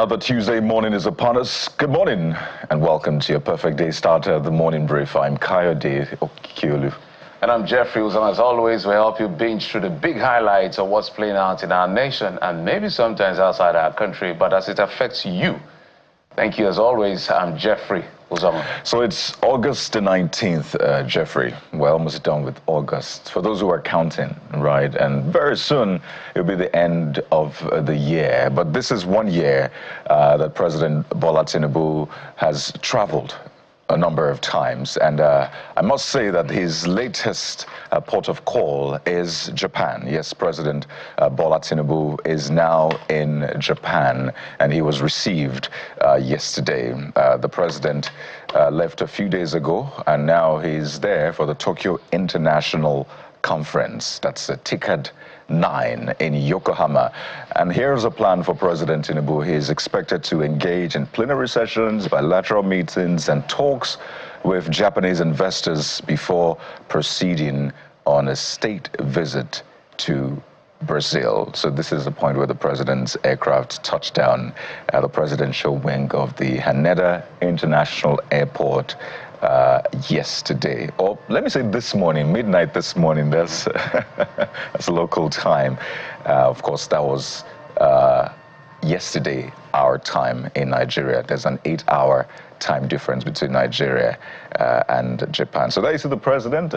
Another Tuesday morning is upon us. Good morning and welcome to your perfect day starter, the morning brief. I'm Kayode Okiolu. And I'm Jeffrey Uzan. As always, we help you binge through the big highlights of what's playing out in our nation and maybe sometimes outside our country, but as it affects you. Thank you as always. I'm Jeffrey Uzan. So it's August the 19th, Jeffrey. We're almost done with August. For those who are counting, right? And very soon it'll be the end of the year. But this is 1 year that President Bola Tinubu has traveled a number of times, and I must say that his latest port of call is Japan. Yes, President Bola Tinubu is now in Japan, and he was received yesterday. The president left a few days ago, and now he's there for the Tokyo International Conference. That's the TICAD 9 in Yokohama. And here's a plan for President Tinubu. He is expected to engage in plenary sessions, bilateral meetings, and talks with Japanese investors before proceeding on a state visit to Brazil. So this is the point where the president's aircraft touched down at the presidential wing of the Haneda International Airport yesterday, or let me say this morning, midnight this morning. That's local time. Of course, that was yesterday, our time in Nigeria. There's an 8-hour time difference between Nigeria and Japan. So there you see the president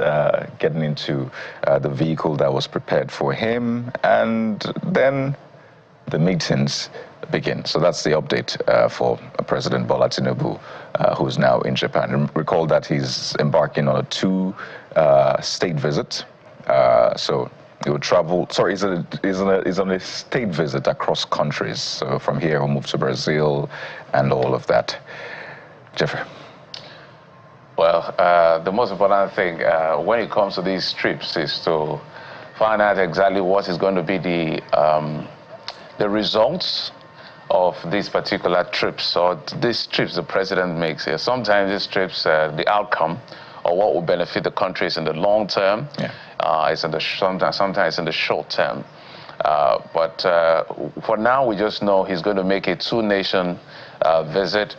getting into the vehicle that was prepared for him, and then the meetings begin. So that's the update for President Bola Tinubu, who's now in Japan. And recall that he's embarking on a two-state visit. So he will travel. Sorry, he's on a state visit across countries. So from here, he'll move to Brazil and all of that. Jeffrey. Well, the most important thing when it comes to these trips is to find out exactly what is going to be the results of these particular trips, or these trips the president makes here. Sometimes these trips, the outcome or what will benefit the country is in the long term. Yeah. It's in the sometimes in the short term. But for now, we just know he's going to make a two-nation visit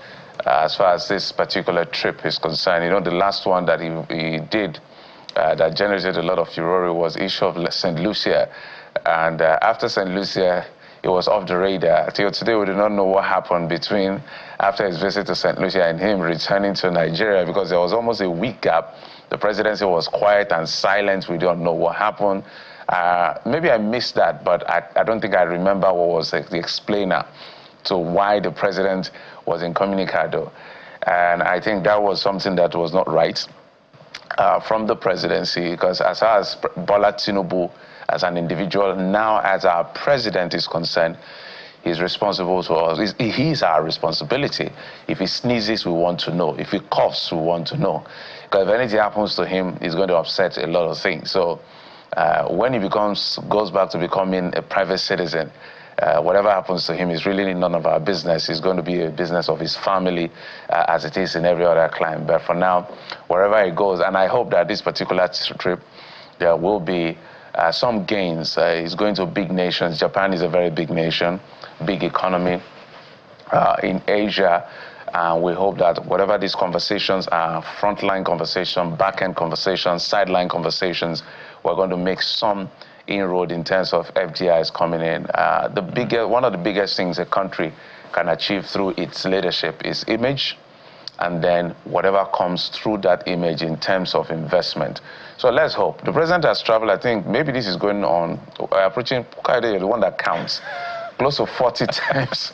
as far as this particular trip is concerned. You know, the last one that he did that generated a lot of furore was the issue of St. Lucia. And after St. Lucia, it was off the radar. Till today, we do not know what happened between after his visit to St. Lucia and him returning to Nigeria, because there was almost a week gap. The presidency was quiet and silent. We don't know what happened. Maybe I missed that, but I don't think I remember what was the explainer to why the president was incommunicado. And I think that was something that was not right from the presidency, because as far as Bola Tinubu as an individual, now as our president is concerned, he's responsible to us. He's our responsibility. If he sneezes, we want to know. If he coughs, we want to know. Because if anything happens to him, it's going to upset a lot of things. So when he goes back to becoming a private citizen, whatever happens to him is really none of our business. It's going to be a business of his family, as it is in every other clime. But for now, wherever he goes, and I hope that this particular trip, there will be some gains. He's going to big nations. Japan is a very big nation, big economy in Asia. And we hope that whatever these conversations are, frontline conversations, back-end conversations, sideline conversations, we're going to make some inroad in terms of FDIs coming in. One of the biggest things a country can achieve through its leadership is image, and then whatever comes through that image in terms of investment. So let's hope. The president has traveled, I think, maybe this is going on, approaching the one that counts, close to 40 times.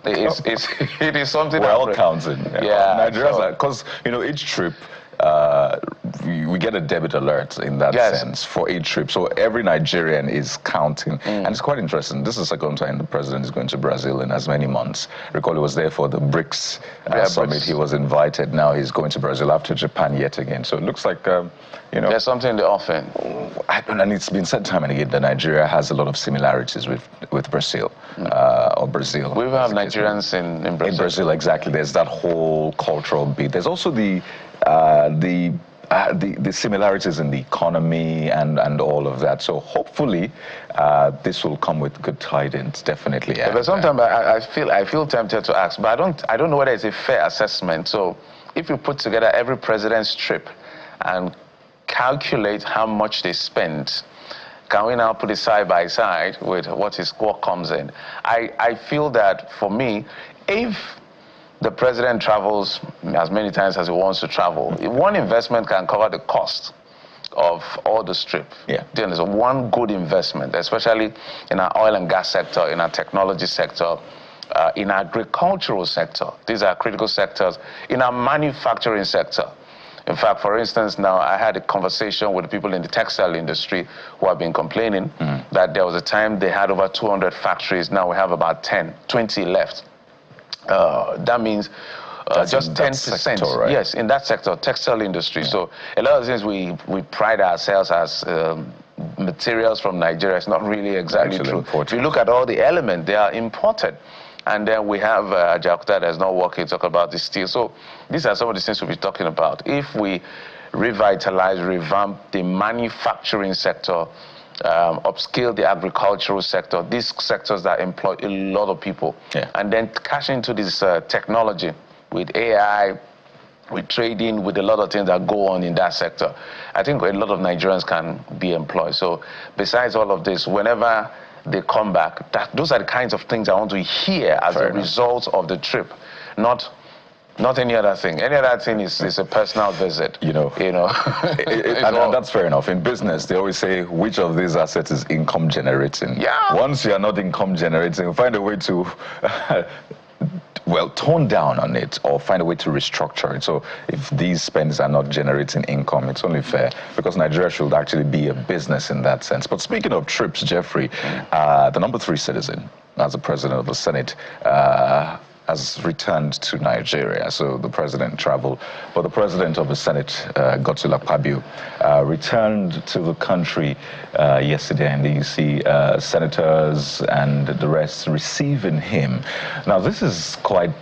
It is something. We're all counting. Yeah. Nigeria's because, you know, each trip, we get a debit alert in that sense for each trip. So every Nigerian is counting. And it's quite interesting. This is the second time the president is going to Brazil in as many months. Recall he was there for the BRICS summit. He was invited. Now he's going to Brazil after Japan yet again. So it looks like, you know. There's something in the offing. And it's been said time and again that Nigeria has a lot of similarities with Brazil, or Brazil. We have Nigerians in Brazil. In Brazil, exactly. There's that whole cultural beat. There's also the the similarities in the economy and all of that. So hopefully this will come with good tidings, definitely. Yeah, but sometimes I feel tempted to ask, but I don't know whether it's a fair assessment. So if you put together every president's trip and calculate how much they spend, can we now put it side by side with what comes in? I feel that for me, if the president travels as many times as he wants to travel, one investment can cover the cost of all the strip. Yeah. There's one good investment, especially in our oil and gas sector, in our technology sector, in our agricultural sector. These are critical sectors. In our manufacturing sector. In fact, for instance, now I had a conversation with people in the textile industry who have been complaining that there was a time they had over 200 factories. Now we have about 20 left. That means just 10%. Right? Yes, in that sector, textile industry. Yeah. So a lot of things we pride ourselves as materials from Nigeria. It's not really exactly true. Important. If you look at all the elements, they are imported. And then we have Govt that is not working, talk about the steel. So these are some of the things we'll be talking about. If we revitalize, revamp the manufacturing sector, upscale the agricultural sector, these sectors that employ a lot of people, and then cash into this technology with AI, with trading, with a lot of things that go on in that sector, I think a lot of Nigerians can be employed. So besides all of this, whenever they come back, those are the kinds of things I want to hear as a result of the trip, not any other thing. Any other thing is a personal visit. And that's fair enough. In business, they always say, which of these assets is income generating? Yeah. Once you are not income generating, find a way to tone down on it or find a way to restructure it. So if these spends are not generating income, it's only fair, because Nigeria should actually be a business in that sense. But speaking of trips, Jeffrey, the number 3 citizen as the president of the Senate has returned to Nigeria. So the president traveled, but the president of the Senate, Govt, returned to the country yesterday, and you see senators and the rest receiving him. Now, this is quite,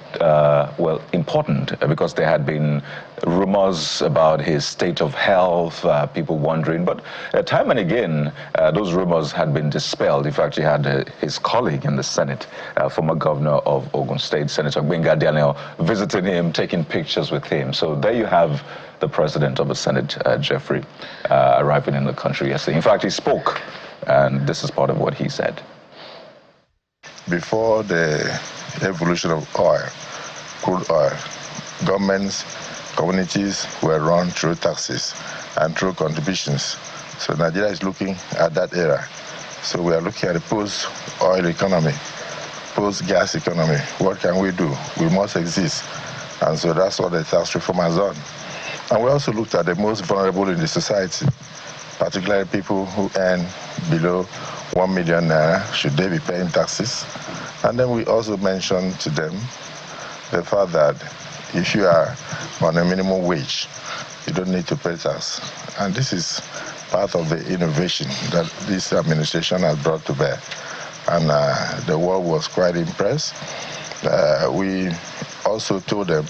important, because there had been rumors about his state of health, people wondering, but time and again, those rumors had been dispelled. In fact, he had his colleague in the Senate, former governor of Ogun State, Senator Gbenga Daniel, visiting him, taking pictures with him. So there you have the president of the Senate, Jeffrey, arriving in the country yesterday. In fact, he spoke, and this is part of what he said. Before the evolution of oil, crude oil, governments, communities were run through taxes and through contributions. So Nigeria is looking at that era. So we are looking at the post-oil economy, post-gas economy. What can we do? We must exist. And so that's what the tax reform has done. And we also looked at the most vulnerable in the society, particularly people who earn below 1 million naira. Should they be paying taxes? And then we also mentioned to them the fact that if you are on a minimum wage, you don't need to pay tax. And this is part of the innovation that this administration has brought to bear. And the world was quite impressed. We also told them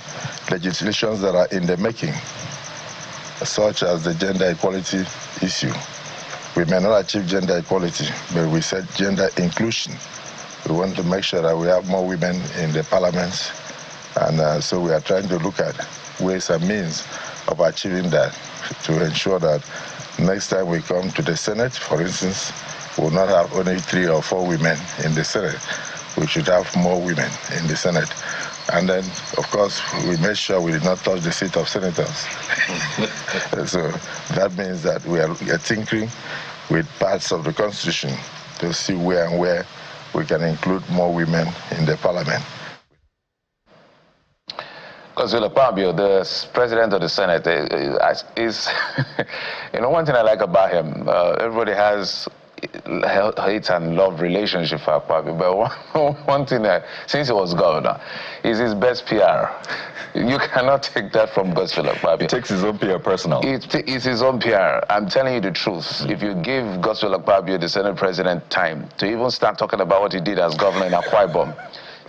legislations that are in the making, such as the gender equality issue. We may not achieve gender equality, but we said gender inclusion. We want to make sure that we have more women in the parliaments. And so we are trying to look at ways and means of achieving that, to ensure that next time we come to the Senate, for instance, we will not have only 3 or 4 women in the Senate. We should have more women in the Senate. And then, of course, we made sure we did not touch the seat of senators. So that means that we are tinkering with parts of the Constitution to see where and where we can include more women in the parliament. Govt Fabio, the president of the Senate, is one thing I like about him, everybody has hate and love relationship for Fabio, but one thing that, since he was governor, is his best PR. You cannot take that from Govt Fabio. He takes his own PR personal. It's his own PR. I'm telling you the truth. If you give Govt Fabio, the Senate president, time to even start talking about what he did as governor in Akwa Ibom,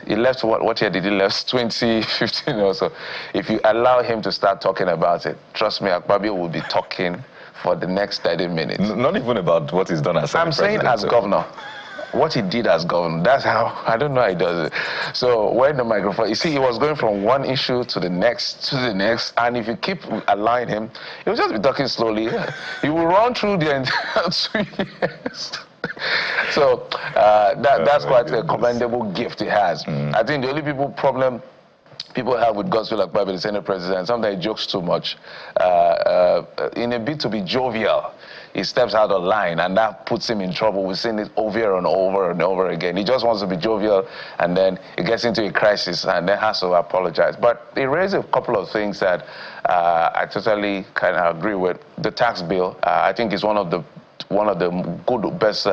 he left, what year did he left? 2015 or so. If you allow him to start talking about it, trust me, Akpabio will be talking for the next 30 minutes. Not even about what he's done as Senate president. I'm saying as governor. What he did as governor, that's how, I don't know how he does it. So when the microphone, you see, he was going from one issue to the next, and if you keep allowing him, he will just be talking slowly. He will run through the entire 2 years. So that's quite a commendable gift he has. I think the only problem people have with Godswill Akpabio, the Senate president, sometimes he jokes too much. In a bid to be jovial, he steps out of line, and that puts him in trouble. We've seen it over and over and over again. He just wants to be jovial, and then he gets into a crisis, and then has to apologize. But he raised a couple of things that I totally kind of agree with. The tax bill, I think, is one of the best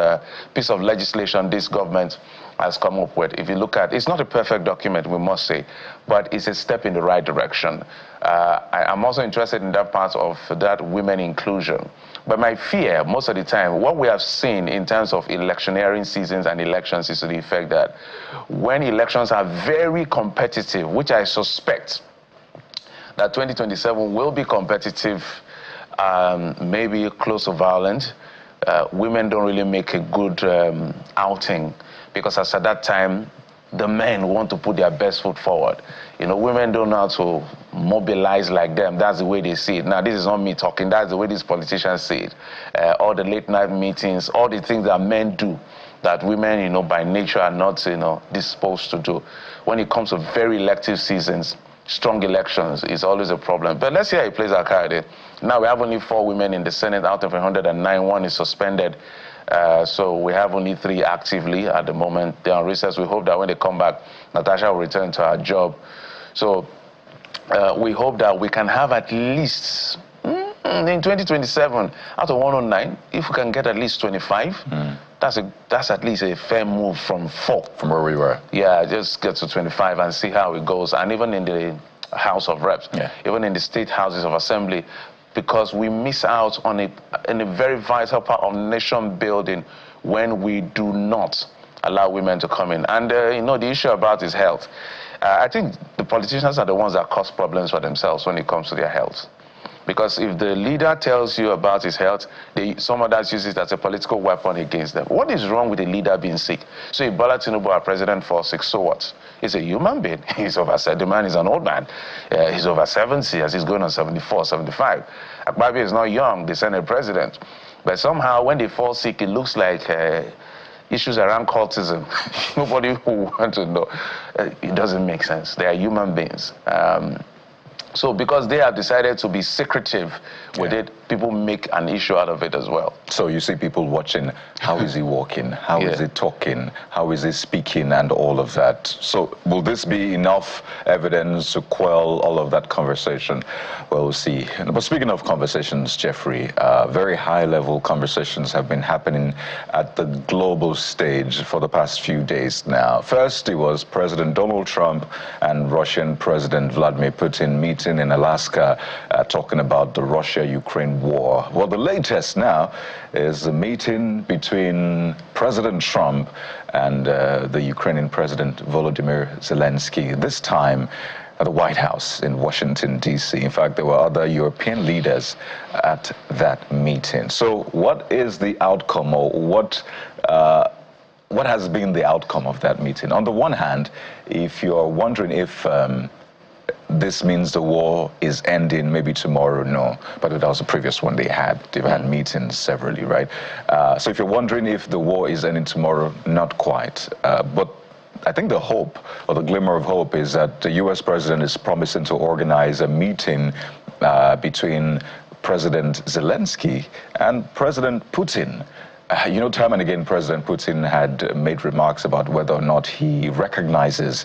piece of legislation this government has come up with. If you look at, it's not a perfect document, we must say, but it's a step in the right direction. I'm also interested in that part of that women inclusion. But my fear, most of the time, what we have seen in terms of electioneering seasons and elections is to the effect that when elections are very competitive, which I suspect that 2027 will be competitive, maybe close to violent, women don't really make a good outing, because as at that time, the men want to put their best foot forward. You know, women don't know how to mobilize like them. That's the way they see it. Now, this is not me talking. That's the way these politicians see it. All the late night meetings, all the things that men do that women, you know, by nature are not, you know, disposed to do. When it comes to very elective seasons, strong elections is always a problem. But let's see how he plays our card. Now we have only 4 women in the Senate out of 109. 1 is suspended. So we have only 3 actively at the moment. They're on recess. We hope that when they come back, Natasha will return to her job. So we hope that we can have at least, in 2027, out of 109, if we can get at least 25, that's at least a fair move from 4. From where we were. Yeah, just get to 25 and see how it goes. And even in the House of Reps, even in the state houses of assembly, because we miss out on in a very vital part of nation building when we do not allow women to come in. And, you know, the issue about is health. I think the politicians are the ones that cause problems for themselves when it comes to their health. Because if the leader tells you about his health, some others use it as a political weapon against them. What is wrong with a leader being sick? So if Bola Tinubu, our president, falls sick, so what? He's a human being. He's over 70. The man is an old man. He's over 70, as he's going on 74, 75. Akpabio is not young, the Senate president. But somehow, when they fall sick, it looks like issues around cultism. Nobody will want to know. It doesn't make sense. They are human beings. So because they have decided to be secretive with it, people make an issue out of it as well. So you see people watching, how is he walking? How is he talking? How is he speaking? And all of that. So will this be enough evidence to quell all of that conversation? Well, we'll see. But speaking of conversations, Jeffrey, very high-level conversations have been happening at the global stage for the past few days now. First, it was President Donald Trump and Russian President Vladimir Putin meeting in Alaska, talking about the Russia-Ukraine war. Well, the latest now is a meeting between President Trump and the Ukrainian President Volodymyr Zelensky, this time at the White House in Washington, D.C. In fact, there were other European leaders at that meeting. So what is the outcome, or what has been the outcome of that meeting? On the one hand, if you're wondering if this means the war is ending maybe tomorrow, no. But that was the previous one they had. They've had meetings severally, right? So if you're wondering if the war is ending tomorrow, not quite. But I think the hope, or the glimmer of hope, is that the U.S. president is promising to organize a meeting between President Zelensky and President Putin. You know, time and again, President Putin had made remarks about whether or not he recognizes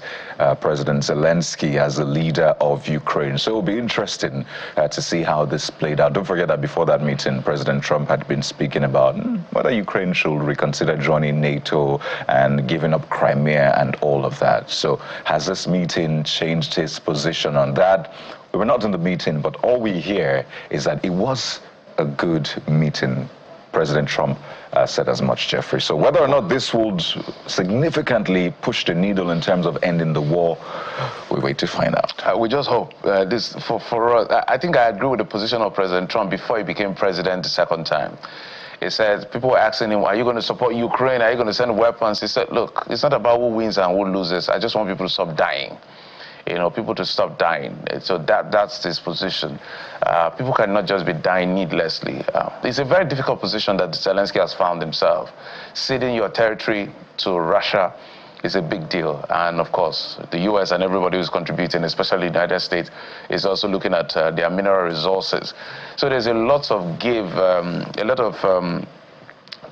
President Zelensky as the leader of Ukraine. So it'll be interesting to see how this played out. Don't forget that before that meeting, President Trump had been speaking about whether Ukraine should reconsider joining NATO and giving up Crimea and all of that. So has this meeting changed his position on that? We were not in the meeting, but all we hear is that it was a good meeting. President Trump said as much, Jeffrey. So whether or not this would significantly push the needle in terms of ending the war, we wait to find out. We just hope. For us, I think I agree with the position of President Trump before he became president the second time. He said, people were asking him, are you going to support Ukraine? Are you going to send weapons? He said, look, it's not about who wins and who loses. I just want people to stop dying. You know, people to stop dying. So that's his position. People cannot just be dying needlessly. It's a very difficult position that Zelensky has found himself. Ceding your territory to Russia is a big deal. And of course, the US and everybody who's contributing, especially the United States, is also looking at their mineral resources. So there's a lot of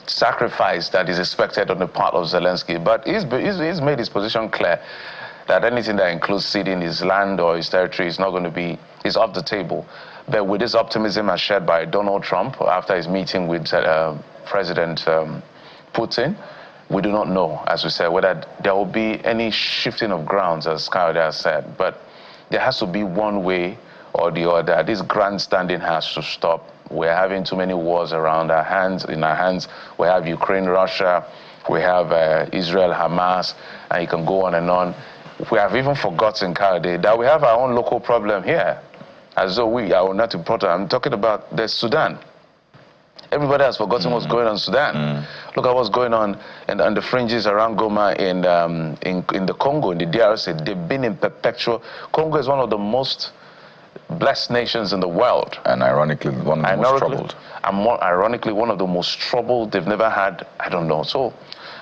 sacrifice that is expected on the part of Zelensky. But he's made his position clear that anything that includes ceding his land or his territory is not going to be, is off the table. But with this optimism as shared by Donald Trump after his meeting with President Putin, we do not know, as we said, whether there will be any shifting of grounds, as Kyle has said. But there has to be one way or the other. This grandstanding has to stop. We're having too many wars around our hands. In our hands, we have Ukraine, Russia, we have Israel, Hamas, and you can go on and on. We have even forgotten, Kyle, that we have our own local problem here. As though we are not important. I'm talking about the Sudan. Everybody has forgotten what's going on in Sudan. Look at what's going on the fringes around Goma in the Congo, in the DRC. They've been in perpetual. Congo is one of the most blessed nations in the world. And ironically, one of the most troubled. And more ironically, one of the most troubled they've never had. I don't know. So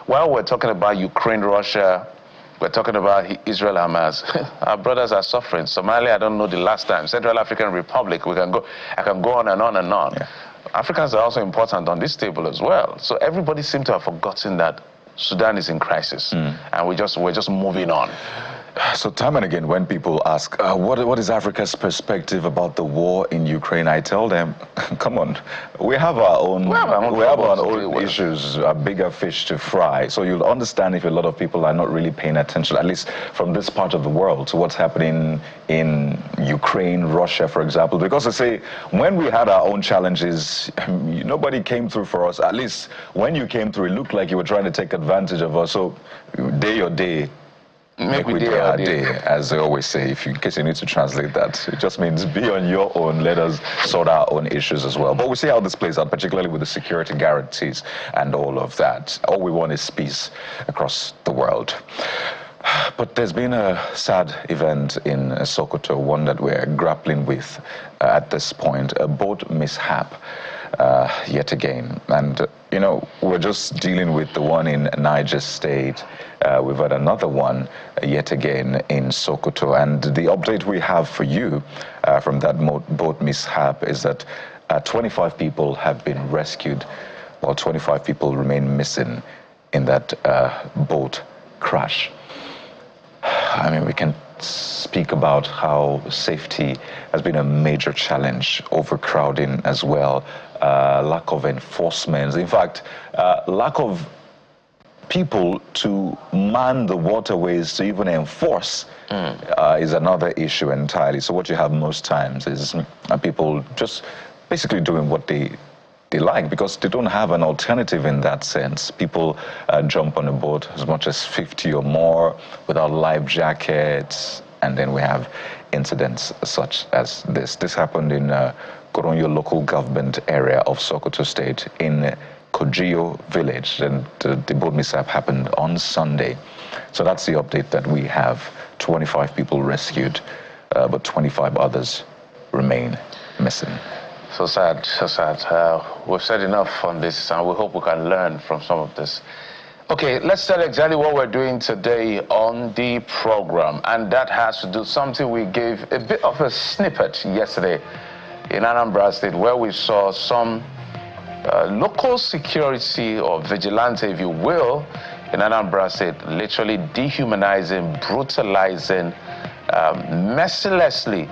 while we're talking about Ukraine, Russia, we're talking about Israel, Hamas. Our brothers are suffering. Somalia, I don't know the last time. Central African Republic, I can go on and on and on. Yeah. Africans are also important on this table as well. So everybody seems to have forgotten that Sudan is in crisis. And we're just moving on. So time and again, when people ask, what is Africa's perspective about the war in Ukraine, I tell them, come on, we have our own, issues, bigger fish to fry. So you'll understand if a lot of people are not really paying attention, at least from this part of the world, to what's happening in Ukraine, Russia, for example. Because they say, when we had our own challenges, nobody came through for us. At least when you came through, it looked like you were trying to take advantage of us. So day or day, make we day our day, as they always say, in case you need to translate that. It just means be on your own, let us sort our own issues as well. But we'll see how this plays out, particularly with the security guarantees and all of that. All we want is peace across the world. But there's been a sad event in Sokoto, one that we're grappling with at this point, a boat mishap yet again. And, we're just dealing with the one in Niger State. We've had another one yet again in Sokoto. And the update we have for you from that boat mishap is that 25 people have been rescued, while 25 people remain missing in that boat crash. I mean, we can speak about how safety has been a major challenge, overcrowding as well, lack of enforcement. In fact, lack of people to man the waterways to even enforce is another issue entirely. So what you have most times is people just basically doing what they like, because they don't have an alternative in that sense. People jump on a boat as much as 50 or more without life jackets, and then we have incidents such as this. This happened in Goronyo local government area of Sokoto State in Kojio village, and the boat mishap happened on Sunday. So that's the update that we have. 25 people rescued, but 25 others remain missing. So sad, so sad. We've said enough on this, and we hope we can learn from some of this. Okay, let's tell exactly what we're doing today on the program, and that has to do something we gave a bit of a snippet yesterday in Anambra State, where we saw some local security or vigilante, if you will, in Anambra State, literally dehumanizing, brutalizing, mercilessly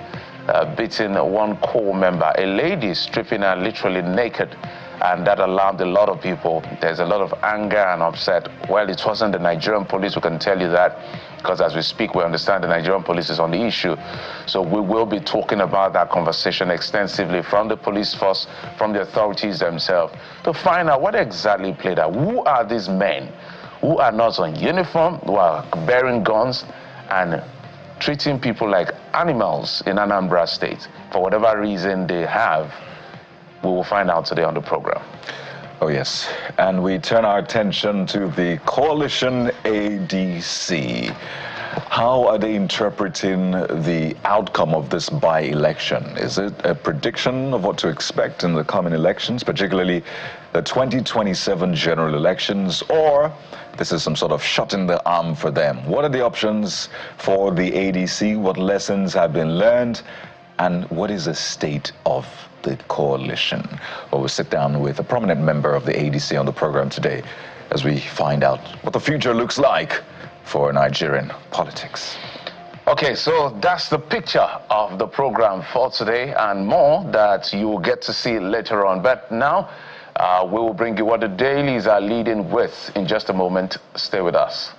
beating one co-member, a lady, stripping her literally naked and that alarmed a lot of people. There's a lot of anger and upset. Well, it wasn't the Nigerian police who can tell you that, because as we speak, we understand the Nigerian police is on the issue. So we will be talking about that conversation extensively from the police force, from the authorities themselves, to find out what exactly played out. Who are these men who are not on uniform, who are bearing guns and treating people like animals in Anambra State? For whatever reason they have, we will find out today on the program. Oh, yes. And we turn our attention to the coalition ADC. How are they interpreting the outcome of this by-election? Is it a prediction of what to expect in the coming elections, particularly the 2027 general elections, or this is some sort of shot in the arm for them? What are the options for the ADC? What lessons have been learned? And what is the state of the coalition? Well, we'll sit down with a prominent member of the ADC on the program today as we find out what the future looks like for Nigerian politics. Okay, so that's the picture of the program for today, and more that you will get to see later on. But now, we will bring you what the dailies are leading with in just a moment. Stay with us.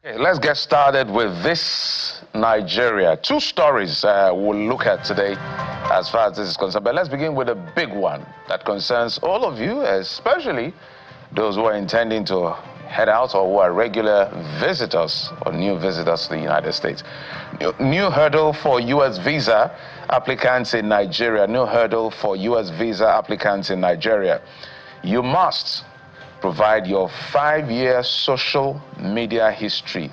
Okay, let's get started with this Nigeria. Two stories we'll look at today as far as this is concerned. But let's begin with a big one that concerns all of you, especially those who are intending to head out or who are regular visitors or new visitors to the United States. New hurdle for U.S. visa applicants in Nigeria. New hurdle for U.S. visa applicants in Nigeria. You must provide your 5-year social media history,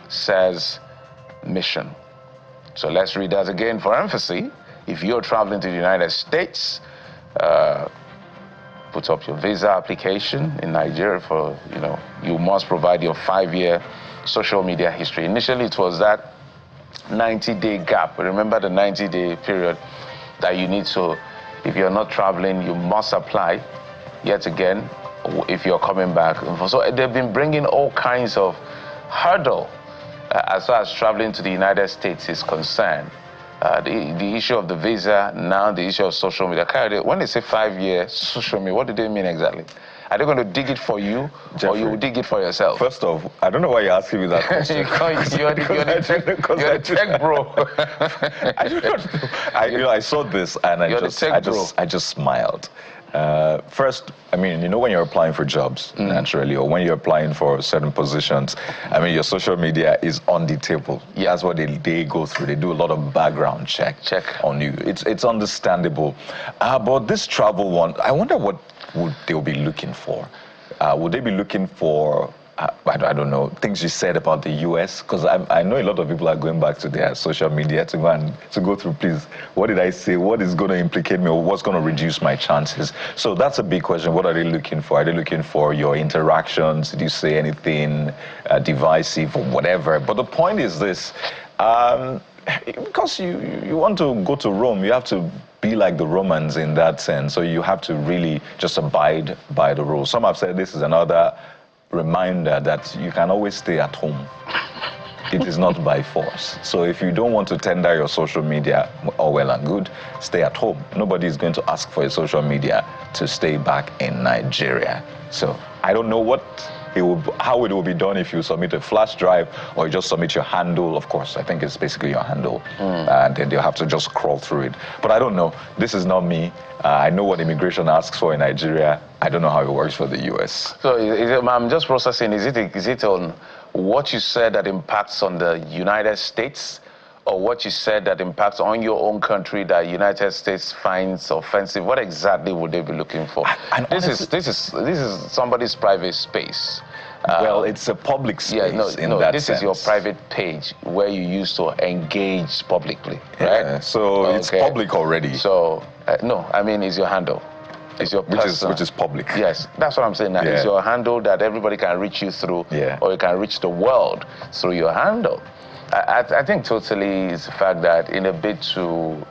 says mission. So let's read that again for emphasis. If you're traveling to the United States, put up your visa application in Nigeria for, you must provide your 5-year social media history. Initially, it was that 90-day gap. Remember the 90-day period that you need to, if you're not traveling, you must apply yet again if you're coming back. So they've been bringing all kinds of hurdle as far as traveling to the United States is concerned. The issue of the visa, now the issue of social media. When they say 5-year social media, what do they mean exactly? Are they going to dig it for you, Jeffrey, or you will dig it for yourself? First off, I don't know why you're asking me that question. you're the tech bro. I don't know. I saw this and I just smiled. First, I mean, when you're applying for jobs, naturally, or when you're applying for certain positions, I mean, your social media is on the table. Yeah. That's what they go through. They do a lot of background check on you. It's understandable. But this travel one, I wonder what would they be looking for? Would they be looking for, I don't know, things you said about the U.S.? Because I know a lot of people are going back to their social media to go through, please, what did I say? What is going to implicate me? Or what's going to reduce my chances? So that's a big question. What are they looking for? Are they looking for your interactions? Did you say anything divisive or whatever? But the point is this, because you want to go to Rome, you have to be like the Romans in that sense. So you have to really just abide by the rules. Some have said this is another reminder that you can always stay at home. It is not by force. So if you don't want to tender your social media, all well and good, stay at home. Nobody is going to ask for your social media to stay back in Nigeria. So I don't know how it will be done if you submit a flash drive or you just submit your handle. Of course, I think it's basically your handle. And then they'll have to just crawl through it. But I don't know. This is not me. I know what immigration asks for in Nigeria. I don't know how it works for the U.S. So I'm just processing. Is it on what you said that impacts on the United States, or what you said that impacts on your own country that United States finds offensive? What exactly would they be looking for? This is somebody's private space. Well, it's a public space this is your private page where you used to engage publicly, right? Yeah, so it's public already. So, no, I mean, it's your handle. It's your which is public. Yes, that's what I'm saying now. Yeah. It's your handle that everybody can reach you through, or you can reach the world through your handle. I think totally is the fact that in a bid to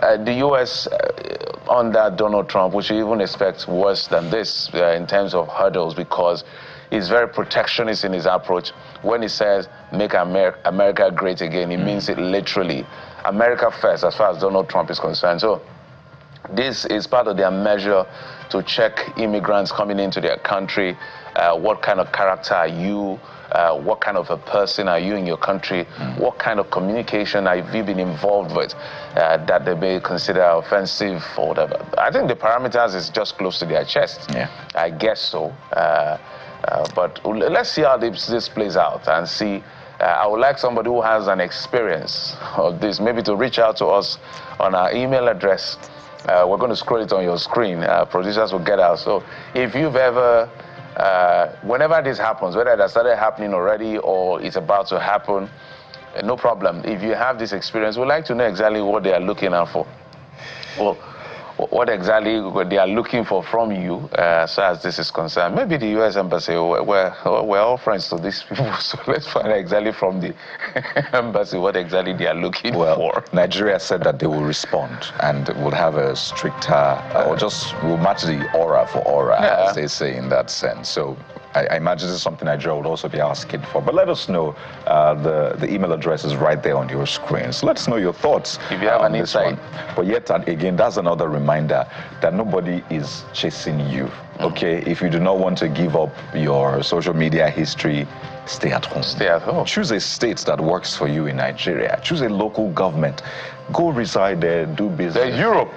the U.S. under Donald Trump, we should even expect worse than this in terms of hurdles, because he's very protectionist in his approach. When he says, make America great again, he means it literally. America first, as far as Donald Trump is concerned. So this is part of their measure to check immigrants coming into their country. What kind of character are you? What kind of a person are you in your country? What kind of communication have you been involved with that they may consider offensive or whatever? I think the parameters is just close to their chest. Yeah, I guess so. But let's see how this plays out and see. I would like somebody who has an experience of this, maybe to reach out to us on our email address. We're going to scroll it on your screen. Producers will get out. So if you've ever, whenever this happens, whether it has started happening already or it's about to happen, no problem. If you have this experience, we'd like to know exactly what they are looking out for. Well, what exactly they are looking for from you, so as this is concerned. Maybe the U.S. Embassy, we're all friends to these people, so let's find out exactly from the embassy what exactly they are looking for. Nigeria said that they will respond and will have a stricter, or just will match the aura for aura, as they say in that sense. So I imagine this is something Nigeria would also be asking for. But let us know. The email address is right there on your screen. So let us know your thoughts. If you have an insight. But yet again, that's another reminder that nobody is chasing you. Okay? If you do not want to give up your social media history, stay at home. Stay at home. Choose a state that works for you in Nigeria. Choose a local government. Go reside there, do business. There's Europe.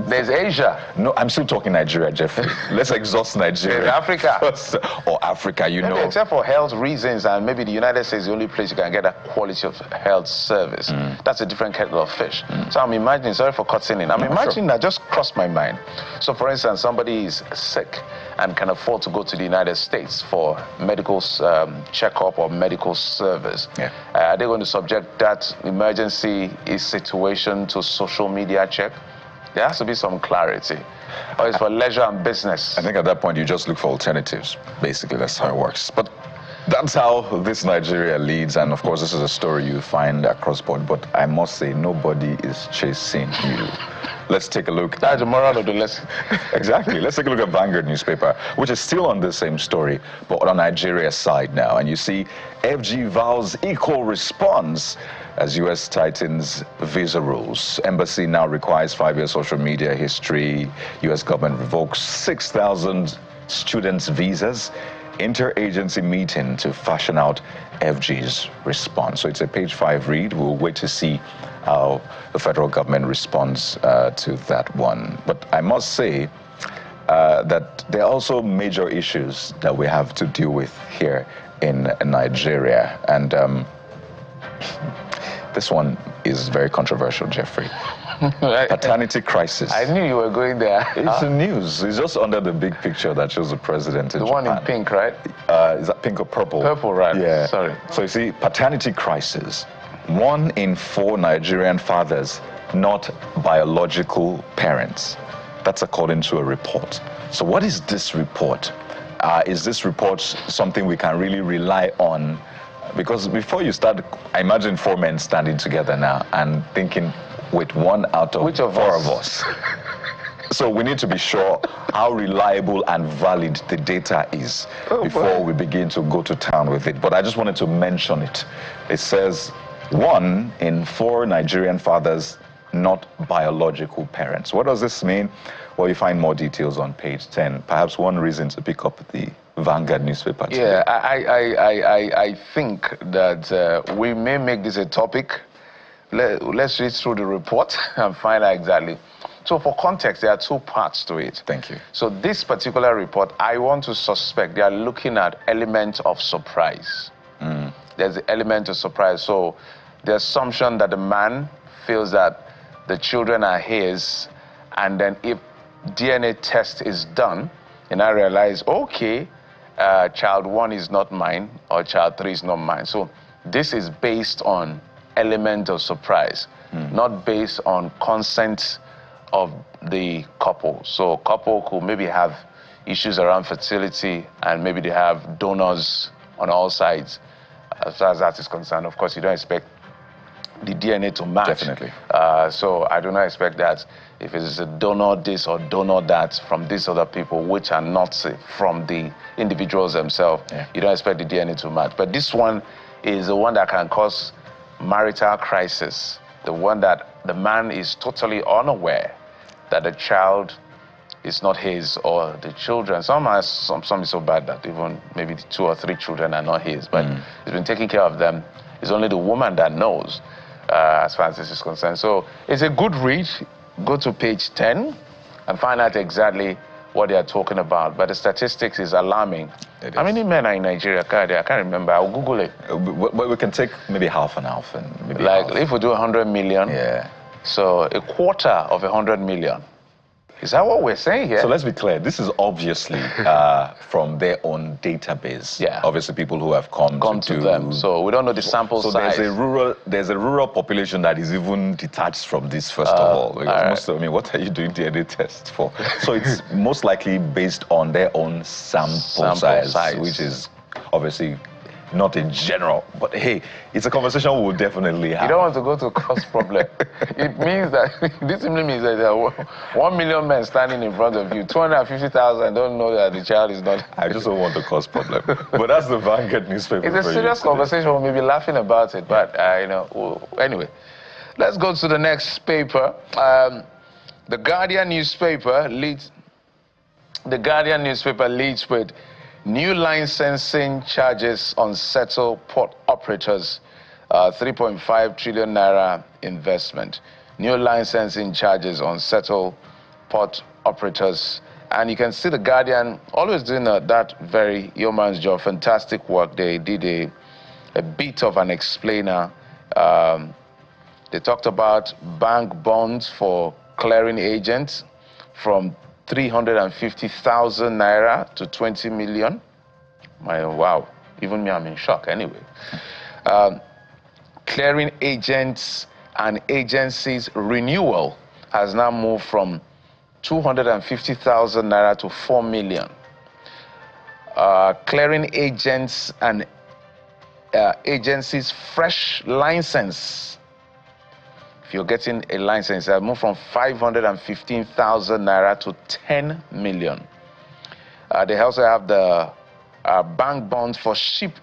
There's Asia. No, I'm still talking Nigeria, Jeffrey. Let's exhaust Nigeria. There's Africa. Or Africa, you know. Except for health reasons, and maybe the United States is the only place you can get a quality of health service. That's a different kettle of fish. So I'm imagining, sorry for cutting in, I'm imagining that just crossed my mind. So for instance, somebody is sick and can afford to go to the United States for medical checkup or medical service. Are they going to subject that emergency situation to social media check? There has to be some clarity. Or it's for leisure and business. I think at that point you just look for alternatives. Basically, that's how it works. But that's how this Nigeria leads. And of course, this is a story you find across board. But I must say, nobody is chasing you. Let's take a look. That's the moral of the lesson. Exactly. Let's take a look at Vanguard newspaper, which is still on the same story, but on Nigeria's side now. And you see, FG vows equal response as U.S. tightens visa rules. Embassy now requires 5-year social media history. U.S. government revokes 6,000 students' visas. Interagency meeting to fashion out FG's response. So it's a page 5 read. We'll wait to see how the federal government responds to that one. But I must say that there are also major issues that we have to deal with here in Nigeria. And this one is very controversial, Jeffrey. Paternity crisis. I knew you were going there. It's the news. It's just under the big picture that shows the president in Japan. The one in pink, right? Is that pink or purple? Purple, right. Yeah. Sorry. So you see, paternity crisis. 1 in 4 Nigerian fathers not biological parents. That's according to a report. So what is this report? Is this report something we can really rely on? Because before you start, I imagine 4 men standing together now and thinking, with 1 out of 4 of us. So we need to be sure how reliable and valid the data is before we begin to go to town with it. But I just wanted to mention it. It says 1 in 4 Nigerian fathers not biological parents. What does this mean? Well, you find more details on page 10. Perhaps one reason to pick up the Vanguard newspaper today. Yeah, I think that we may make this a topic. Let's read through the report and find out exactly. So for context, there are 2 parts to it. Thank you. So this particular report, I want to suspect they are looking at elements of surprise. There's the element of surprise. So the assumption that the man feels that the children are his, and then if DNA test is done, and I realize, okay, child 1 is not mine, or child 3 is not mine. So this is based on element of surprise, not based on consent of the couple. So couple could maybe have issues around fertility, and maybe they have donors on all sides. As far as that is concerned, of course, you don't expect the DNA to match. Definitely. So I do not expect that if it is a donor this or donor that from these other people, which are not from the individuals themselves, you don't expect the DNA to match. But this one is the one that can cause marital crisis, the one that the man is totally unaware that the child is not his, or the children. Some is so bad that even maybe 2 or 3 children are not his, but he's been taking care of them. It's only the woman that knows, as far as this is concerned. So it's a good read. Go to page 10 and find out exactly what they are talking about. But the statistics is alarming. How many men are in Nigeria? I can't remember. I'll Google it. We can take maybe half and half. And maybe like half. If we do 100 million, so a quarter of 100 million. Is that what we're saying here? So let's be clear. This is obviously from their own database. Yeah. Obviously, people who have come to them. So we don't know the sample size. So there's a rural population that is even detached from this, first of all. Because I mean, what are you doing DNA tests for? So it's most likely based on their own sample size, which is obviously not in general, but hey, it's a conversation we'll definitely have. You don't want to go to cause problem. It means that, this simply means that there are 1 million men standing in front of you, 250,000 don't know that the child is not. I just don't want to cause problem. But that's the Vanguard newspaper. It's a serious conversation, we may be laughing about it, but you know, anyway. Let's go to the next paper. The Guardian newspaper leads with new licensing charges on settled port operators, 3.5 trillion naira investment. New licensing charges on settled port operators. And you can see the Guardian always doing that very yeoman's job, fantastic work. They did a bit of an explainer. They talked about bank bonds for clearing agents from 350,000 naira to 20 million. Wow, even me, I'm in shock anyway. Clearing agents and agencies renewal has now moved from 250,000 naira to 4 million. Clearing agents and agencies fresh license. If you're getting a license, it moved from 515,000 naira to 10 million. They also have the bank bonds for ship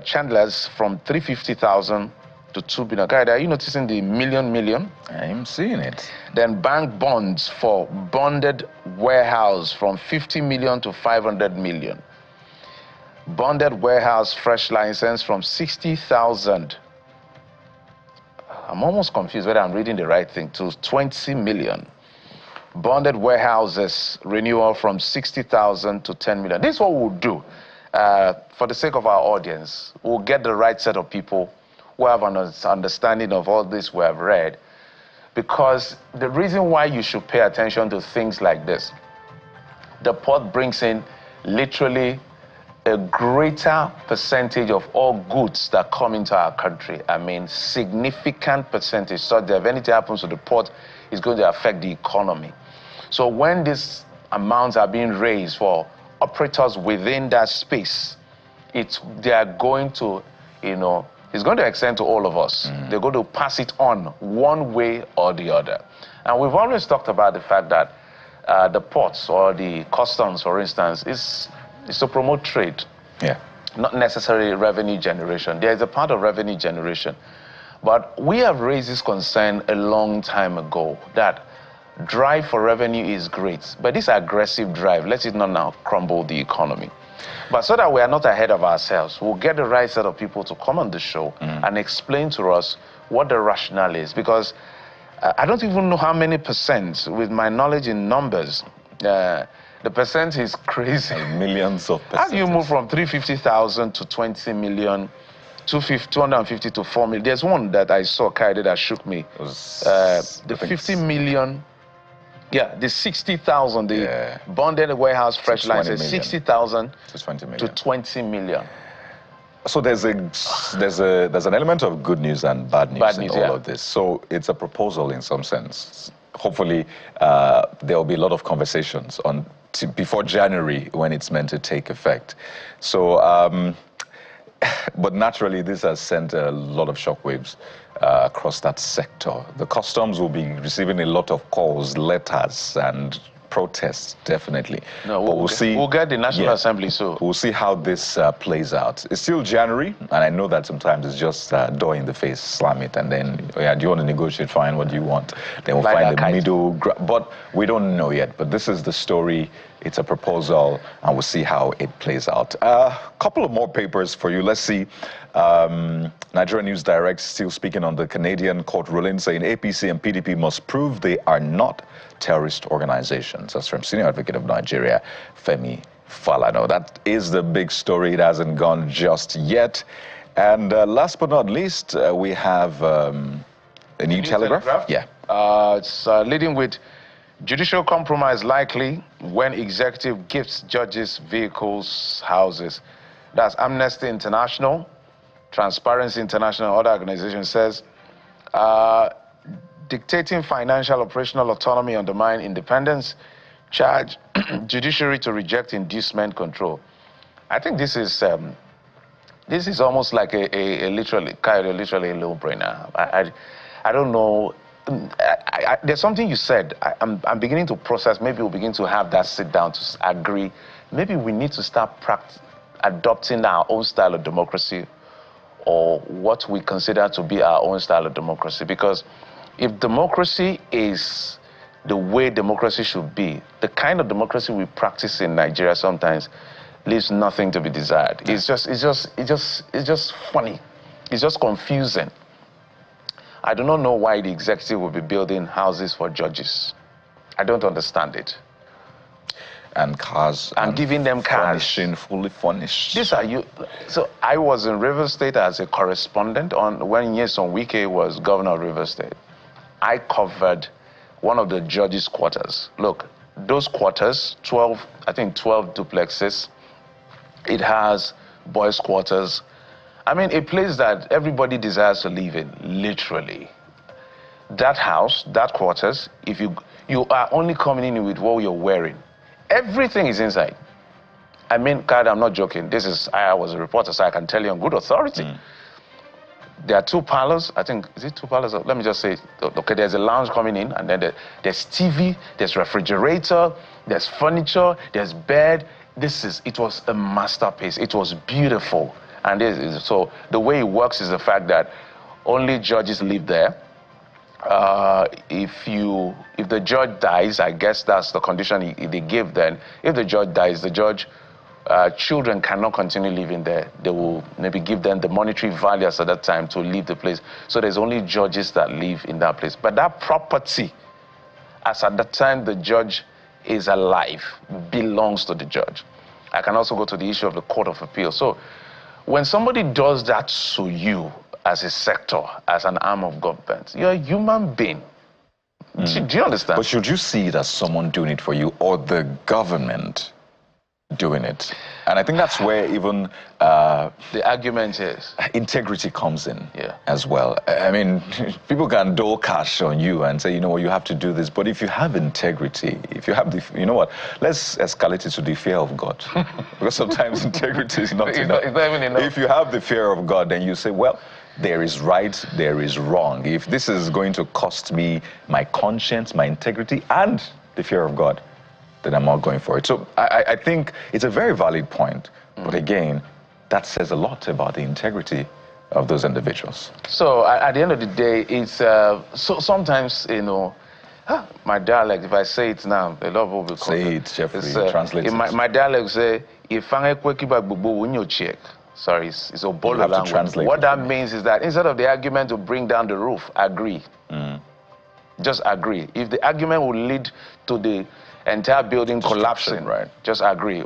chandlers from 350,000 to 2 billion. Guy, are you noticing the million? I'm seeing it. Then bank bonds for bonded warehouse from 50 million to 500 million. Bonded warehouse fresh license from 60,000. I'm almost confused whether I'm reading the right thing, to 20 million. Bonded warehouses renewal from 60,000 to 10 million. This is what we'll do. For the sake of our audience, we'll get the right set of people who have an understanding of all this we have read. Because the reason why you should pay attention to things like this, the port brings in literally a greater percentage of all goods that come into our country. I mean, significant percentage. So that if anything happens to the port, it's going to affect the economy. So when these amounts are being raised for operators within that space, they are going to, it's going to extend to all of us. They're going to pass it on one way or the other. And we've always talked about the fact that the ports or the customs, for instance, is to promote trade, not necessarily revenue generation. There is a part of revenue generation. But we have raised this concern a long time ago, that drive for revenue is great, but this aggressive drive, let it not now crumble the economy. But so that we are not ahead of ourselves, we'll get the right set of people to come on the show and explain to us what the rationale is. Because I don't even know how many percent, with my knowledge in numbers, the percent is crazy. Millions of percent. How do you move from 350,000 to 20 million, 250 to 4 million? There's one that I saw, Kaide, that shook me. The 50 million, the 60,000, the bonded warehouse fresh license, 60,000 to 20 million. So there's an element of good news and bad news in all of this. So it's a proposal in some sense. Hopefully, there will be a lot of conversations before January when it's meant to take effect. So But naturally, this has sent a lot of shockwaves across that sector. The customs will be receiving a lot of calls, letters, and protests, definitely. No, but we'll see. We'll get the National Assembly, so. We'll see how this plays out. It's still January, and I know that sometimes it's just door in the face, slam it, and then, oh, yeah, do you want to negotiate? Fine, what do you want? Then we'll find the middle ground. But we don't know yet. But this is the story. It's a proposal, and we'll see how it plays out. A couple of more papers for you. Let's see. Nigeria News Direct still speaking on the Canadian court ruling, saying APC and PDP must prove they are not terrorist organizations. That's from Senior Advocate of Nigeria, Femi Falana. That is the big story. It hasn't gone just yet. And last but not least, we have a new telegraph. Yeah. It's leading with judicial compromise likely when executive gifts judges vehicles, houses. That's Amnesty International, Transparency International, other organizations says dictating financial operational autonomy undermine independence, charge judiciary to reject inducement control. I think this is almost like a literally a no-brainer. I don't know. There's something you said. I'm beginning to process. Maybe we'll begin to have that sit down to agree. Maybe we need to start adopting our own style of democracy, or what we consider to be our own style of democracy. Because if democracy is the way democracy should be, the kind of democracy we practice in Nigeria sometimes leaves nothing to be desired. It's just funny. It's just confusing. I do not know why the executive will be building houses for judges. I don't understand it. And cars. And giving them cars. Fully furnished. These are you. So I was in Rivers State as a correspondent when Nyesom Wike was governor of Rivers State. I covered one of the judges' quarters. Look, those quarters, 12 duplexes. It has boys' quarters. I mean, a place that everybody desires to live in, literally. That house, that quarters, if you are only coming in with what you're wearing. Everything is inside. I mean, God, I'm not joking. I was a reporter, so I can tell you on good authority. There are 2 parlors. I think, is it 2 parlors? Let me just say, okay, there's a lounge coming in, and then there's TV, there's refrigerator, there's furniture, there's bed. It was a masterpiece. It was beautiful. And so the way it works is the fact that only judges live there. If the judge dies, I guess that's the condition they give then. If the judge dies, children cannot continue living there. They will maybe give them the monetary value at that time to leave the place. So there's only judges that live in that place. But that property, as at the time the judge is alive, belongs to the judge. I can also go to the issue of the Court of Appeal. So when somebody does that to you as a sector, as an arm of government, you're a human being. Do you understand? But should you see it as someone doing it for you or the government doing it? And I think that's where even the argument is integrity comes in as well. I mean, people can dole cash on you and say, you know what, you have to do this. But if you have integrity, if you have you know what, let's escalate it to the fear of God. Because sometimes integrity is not enough. It's not even enough. If you have the fear of God, then you say, well, there is right, there is wrong. If this is going to cost me my conscience, my integrity, and the fear of God, then I'm not going for it. So I think it's a very valid point. But again, that says a lot about the integrity of those individuals. So at the end of the day, it's so sometimes, you know, my dialect, if I say it now, a lot of people will say it, Jeffrey, translate it. My dialect say, if sorry, it's a Bolo language. What that means is that instead of the argument to bring down the roof, agree. Just agree. If the argument will lead to the entire building collapsing, right? Just agree.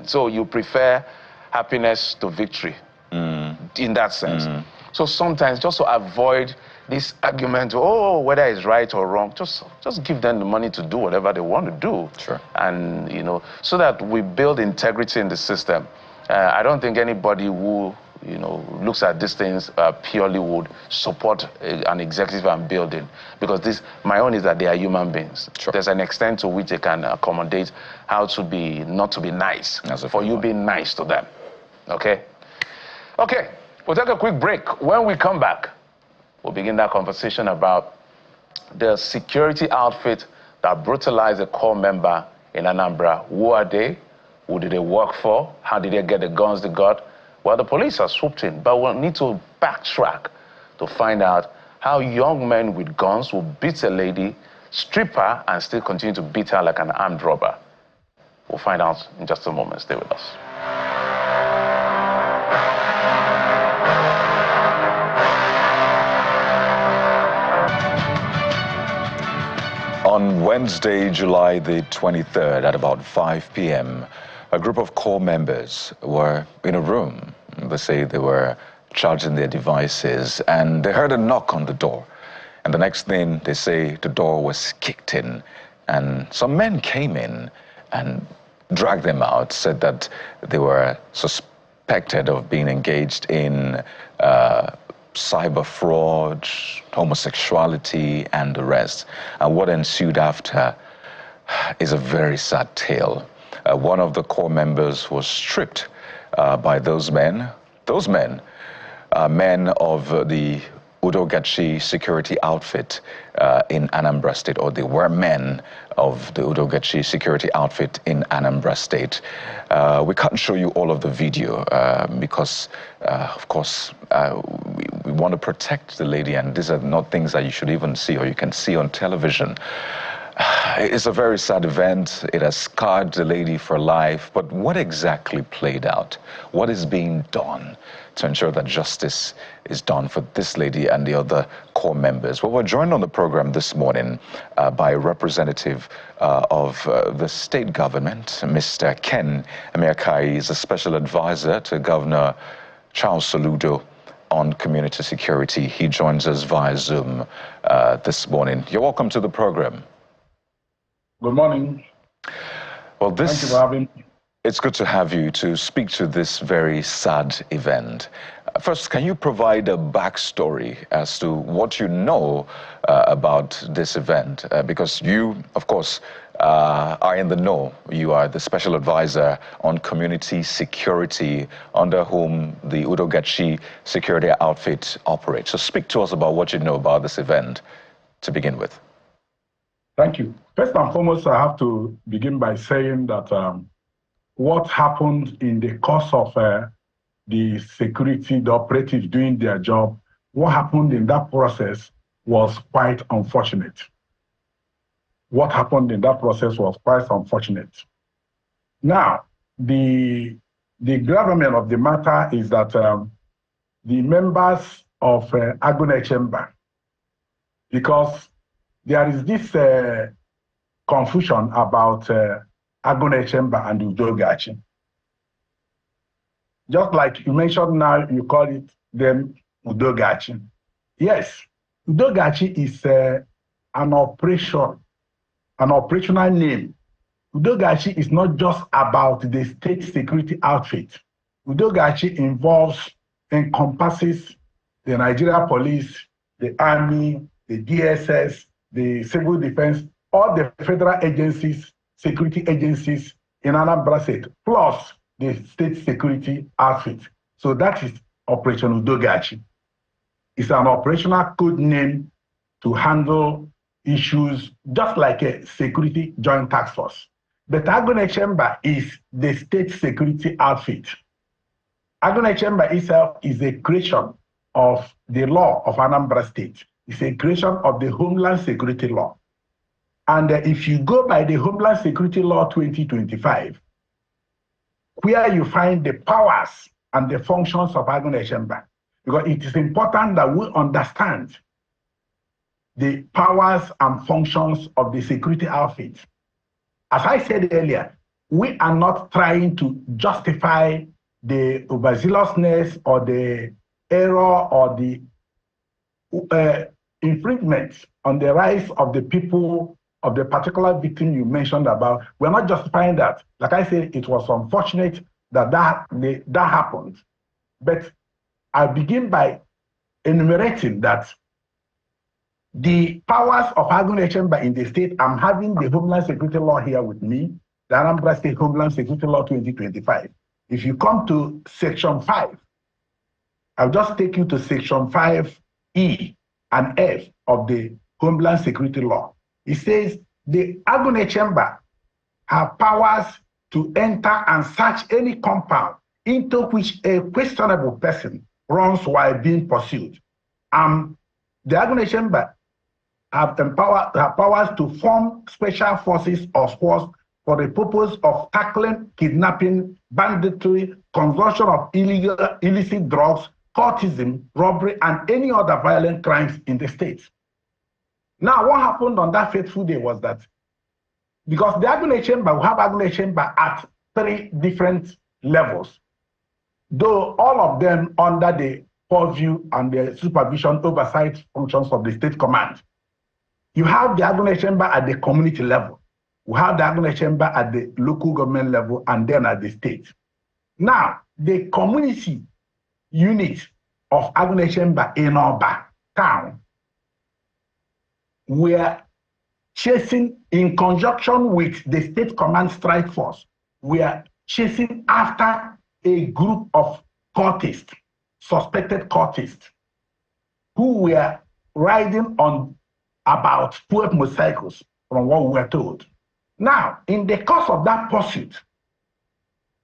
So you prefer happiness to victory in that sense. So sometimes just to avoid this argument, whether it's right or wrong, just give them the money to do whatever they want to do. Sure. And, you know, so that we build integrity in the system. I don't think anybody who, you know, looks at these things purely would support an executive and building, because my own is that they are human beings. Sure. There's an extent to which they can accommodate how to be, not to be nice, for you being nice to them. Okay? Okay, we'll take a quick break. When we come back, we'll begin that conversation about the security outfit that brutalized a core member in Anambra. Who are they? Who did they work for? How did they get the guns they got? Well, the police are swooped in, but we'll need to backtrack to find out how young men with guns will beat a lady, strip her, and still continue to beat her like an armed robber. We'll find out in just a moment. Stay with us. On Wednesday, July the 23rd, at about 5 p.m., a group of core members were in a room. They say they were charging their devices, and they heard a knock on the door. And the next thing, they say the door was kicked in, and some men came in and dragged them out, said that they were suspected of being engaged in cyber fraud, homosexuality, and the rest. And what ensued after is a very sad tale. One of the core members was stripped by those men. Those men are men of the Udogachi security outfit in Anambra State, or they were men of the Udogachi security outfit in Anambra State. We can't show you all of the video because, of course, we want to protect the lady, and these are not things that you should even see or you can see on television. It's a very sad event. It has scarred the lady for life. But what exactly played out? What is being done to ensure that justice is done for this lady and the other core members? Well, we're joined on the program this morning by a representative of the state government, Mr. Ken Emeakai. He's a special advisor to Governor Charles Soludo on community security. He joins us via Zoom this morning. You're welcome to the program. Good morning. Well, thank you for having me. It's good to have you to speak to this very sad event. First, can you provide a backstory as to what you know about this event? Because you, of course, are in the know. You are the special advisor on community security, under whom the Udogachi security outfit operates. So speak to us about what you know about this event to begin with. Thank you. First and foremost, I have to begin by saying that what happened in the course of the security, the operatives doing their job, what happened in that process was quite unfortunate. What happened in that process was quite unfortunate. Now, the gravamen of the matter is that the members of Agune Chamber, because there is this confusion about Agune Chamber and Udogachi. Just like you mentioned now, you call it them Udogachi. Yes, Udogachi is an operational name. Udogachi is not just about the state security outfit. Udogachi encompasses the Nigeria Police, the Army, the DSS, the Civil Defense, all the federal agencies, security agencies in Anambra State, plus the state security outfit. So that is Operation Udogachi. It's an operational code name to handle issues just like a security joint task force. But Agune Chamber is the state security outfit. Agune Chamber itself is a creation of the law of Anambra State. It's a creation of the Homeland Security Law. And if you go by the Homeland Security Law 2025, where you find the powers and the functions of Agune Chamber, because it is important that we understand the powers and functions of the security outfit. As I said earlier, we are not trying to justify the overzealousness or the error or the infringement on the rights of the people of the particular victim you mentioned about. We're not justifying that. Like I said, it was unfortunate that happened. But I begin by enumerating that the powers of Agune Chamber in the state, I'm having the Homeland Security Law here with me, the Anambra State Homeland Security Law 2025. If you come to Section 5, I'll just take you to Section 5E and F of the Homeland Security Law. It says the Agune Chamber have powers to enter and search any compound into which a questionable person runs while being pursued. The Agune Chamber have powers to form special forces or squads for the purpose of tackling kidnapping, banditry, consumption of illicit drugs, cultism, robbery, and any other violent crimes in the state. Now, what happened on that fateful day was that because the Agune Chamber will have Agune Chamber at 3 different levels, though all of them under the purview and the supervision oversight functions of the state command. You have the Agune Chamber at the community level. We have the Agune Chamber at the local government level and then at the state. Now, the community unit of Agune Chamber in Oba town were chasing, in conjunction with the state command strike force, were chasing after a group of cultists, suspected cultists, who were riding on about 12 motorcycles, from what we were told. Now, in the course of that pursuit,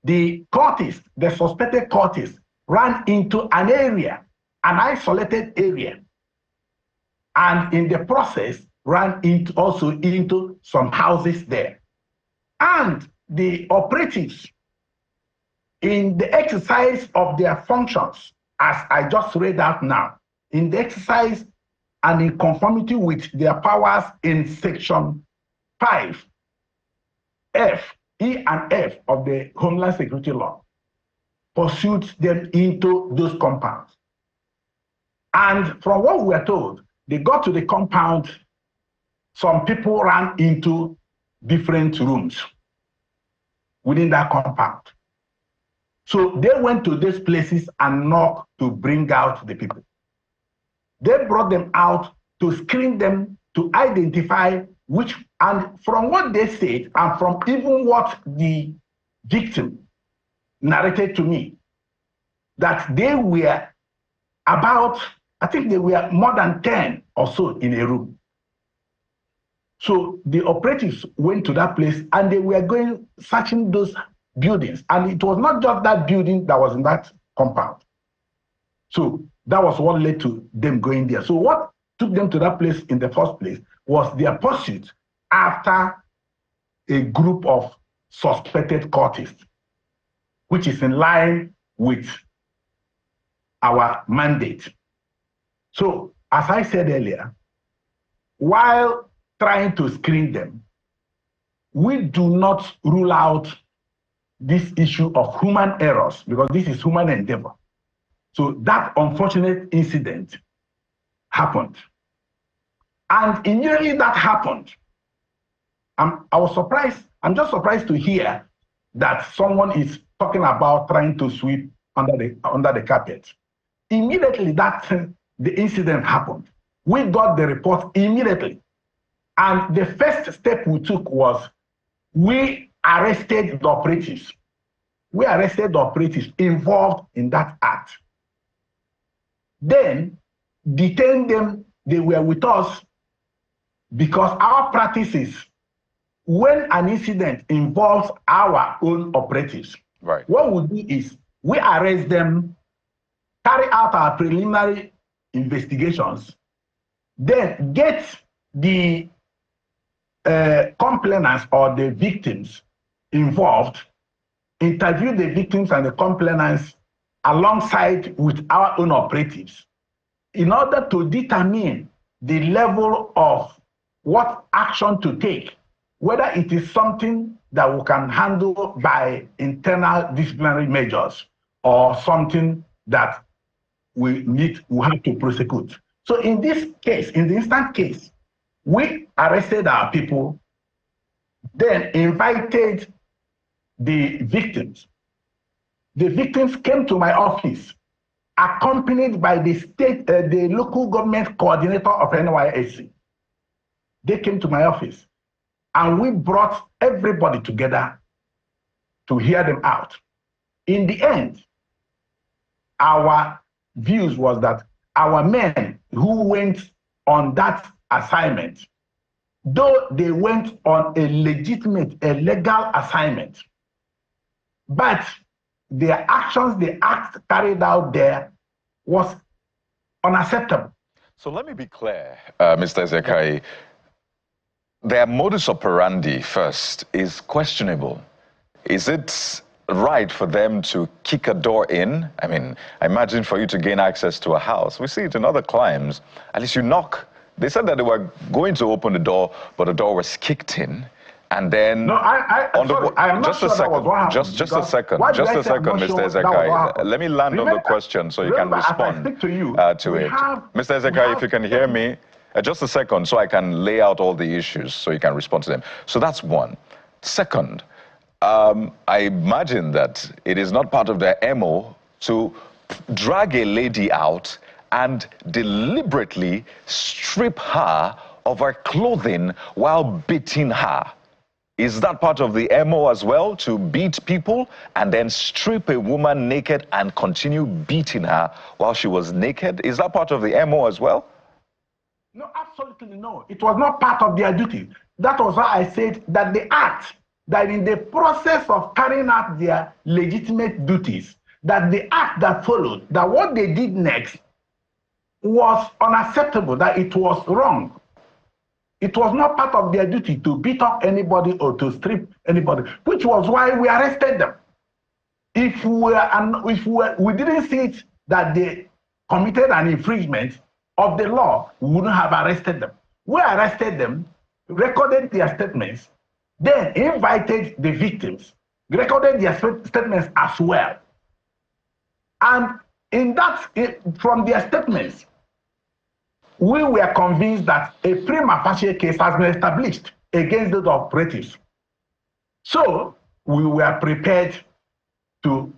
the cultists, the suspected cultists, ran into an area, an isolated area, and in the process, ran also into some houses there. And the operatives, in the exercise of their functions, as I just read out now, in the exercise and in conformity with their powers in Section 5, F, E and F of the Homeland Security Law, pursued them into those compounds. And from what we were told, they got to the compound, some people ran into different rooms within that compound. So they went to these places and knocked to bring out the people. They brought them out to screen them, to identify which, and from what they said, and from even what the victim narrated to me, that they were about, I think they were more than 10 or so in a room. So the operatives went to that place and they were going, searching those buildings. And it was not just that building that was in that compound. So that was what led to them going there. So what took them to that place in the first place was their pursuit after a group of suspected cultists, which is in line with our mandate. So, as I said earlier, while trying to screen them, we do not rule out this issue of human errors, because this is human endeavor. So that unfortunate incident happened. And immediately that happened, I was surprised. I'm just surprised to hear that someone is talking about trying to sweep under the carpet. Immediately that the incident happened, we got the report immediately. And the first step we took was we arrested the operatives. We arrested the operatives involved in that act. Then detained them. They were with us because our practice is when an incident involves our own operatives, right, what we do is we arrest them, carry out our preliminary investigations, then get the complainants or the victims involved, interview the victims and the complainants alongside with our own operatives in order to determine the level of what action to take, whether it is something that we can handle by internal disciplinary measures or something that we have to prosecute. So in this case, in the instant case, we arrested our people, then invited the victims. The victims came to my office, accompanied by the local government coordinator of NYSC. They came to my office, and we brought everybody together to hear them out. In the end, our views was that our men who went on that assignment, though they went on a legitimate, a legal assignment, but their actions, the acts carried out there was unacceptable. So let me be clear, Mr. Ezekai. Their modus operandi, first, is questionable. Is it right for them to kick a door in? I mean, I imagine for you to gain access to a house. We see it in other crimes. At least you knock. They said that they were going to open the door, but the door was kicked in. And then, no, I'm not sure that was what happened. Just a second, Mr. Ezekai. Let me land on the question so you can respond to it. Mr. Ezekai, if you can hear me, just a second so I can lay out all the issues so you can respond to them. So that's one. Second, I imagine that it is not part of their MO to drag a lady out and deliberately strip her of her clothing while beating her. Is that part of the MO as well, to beat people and then strip a woman naked and continue beating her while she was naked? Is that part of the MO as well? No, absolutely no. It was not part of their duty. That was why I said that the act, that in the process of carrying out their legitimate duties, that the act that followed, that what they did next was unacceptable, that it was wrong. It was not part of their duty to beat up anybody or to strip anybody, which was why we arrested them. If we didn't see it that they committed an infringement of the law, we wouldn't have arrested them. We arrested them, recorded their statements, then invited the victims, recorded their statements as well. And from their statements, we were convinced that a prima facie case has been established against those operatives. So we were prepared to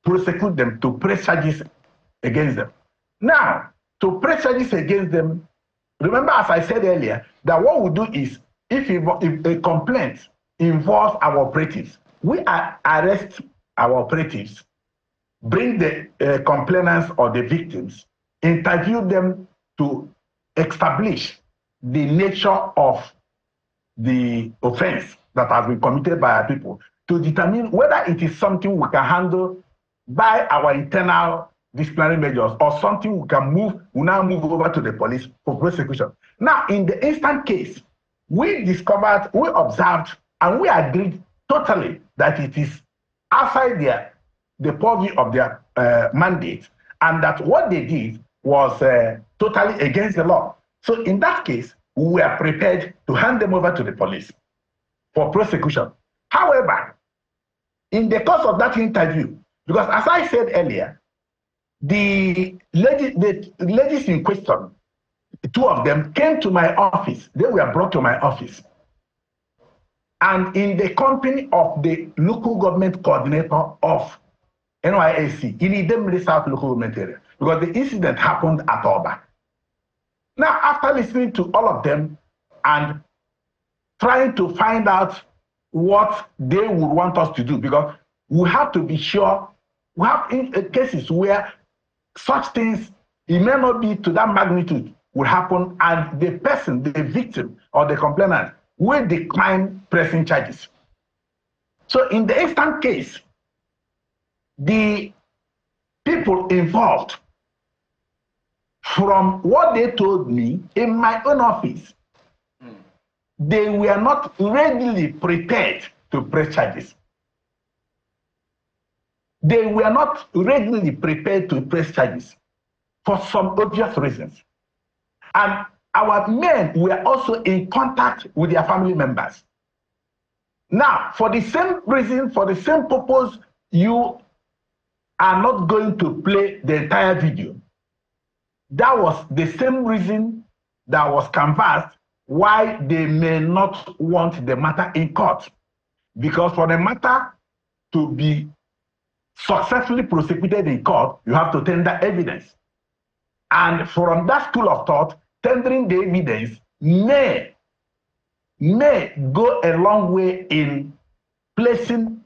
prosecute them, to press charges against them. Now, to press charges against them, remember, as I said earlier, that what we do is, if a complaint involves our operatives, we arrest our operatives, bring the complainants or the victims, interview them to establish the nature of the offense that has been committed by our people, to determine whether it is something we can handle by our internal disciplinary measures or something we now move over to the police for prosecution. Now, in the instant case, we discovered, we observed, and we agreed totally that it is outside the purview of their mandate, and that what they did was totally against the law. So in that case, we were prepared to hand them over to the police for prosecution. However, in the course of that interview, because as I said earlier, the ladies in question, two of them came to my office. They were brought to my office. And in the company of the local government coordinator of NYSC, in Idemili South local government area, because the incident happened at Oba. Now, after listening to all of them and trying to find out what they would want us to do, because we have to be sure, we have cases where such things, it may not be to that magnitude, will happen, and the person, the victim or the complainant, will decline pressing charges. So in the instant case, the people involved, from what they told me in my own office, they were not readily prepared to press charges. They were not readily prepared to press charges for some obvious reasons. And our men were also in contact with their family members. Now, for the same reason, for the same purpose, you are not going to play the entire video. That was the same reason that was canvassed why they may not want the matter in court. Because for the matter to be successfully prosecuted in court, you have to tender evidence. And from that school of thought, tendering the evidence may go a long way in placing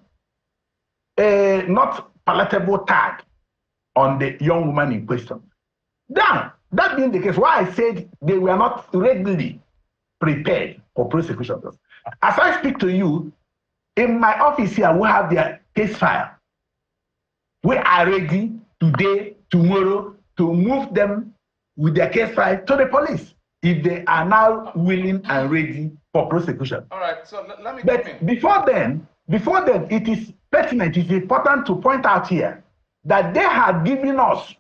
a not palatable tag on the young woman in question. Now, that being the case, why I said they were not readily prepared for prosecution. As I speak to you, in my office here, we have their case file. We are ready today, tomorrow, to move them with their case file to the police if they are now willing and ready for prosecution. All right, so let me But before then, it is pertinent, it is important to point out here that they had given us,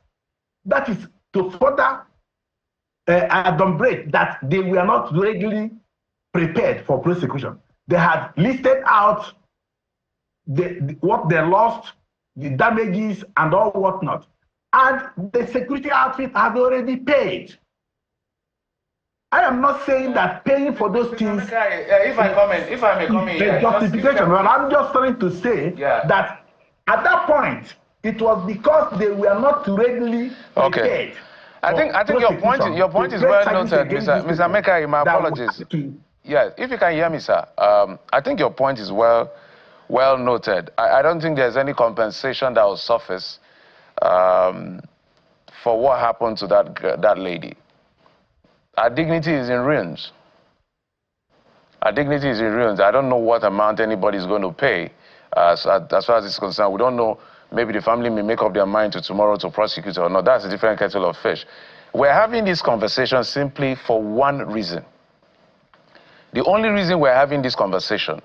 that is to further adumbrate that they were not readily prepared for prosecution. They had listed out what they lost, the damages, and all whatnot. And the security outfit had already paid. I am not saying that paying for those things. If I may come in, justification. Well, I'm just trying to say that at that point, it was because they were not readily prepared. I think your point is well noted, Mr. Mekai. My apologies. Yes, if you can hear me, sir. I think your point is well noted. I don't think there's any compensation that will surface for what happened to that lady. Our dignity is in ruins. Our dignity is in ruins. I don't know what amount anybody is going to pay as far as it's concerned. We don't know. Maybe the family may make up their mind to tomorrow to prosecute or not. That's a different kettle of fish. We're having this conversation simply for one reason. The only reason we're having this conversation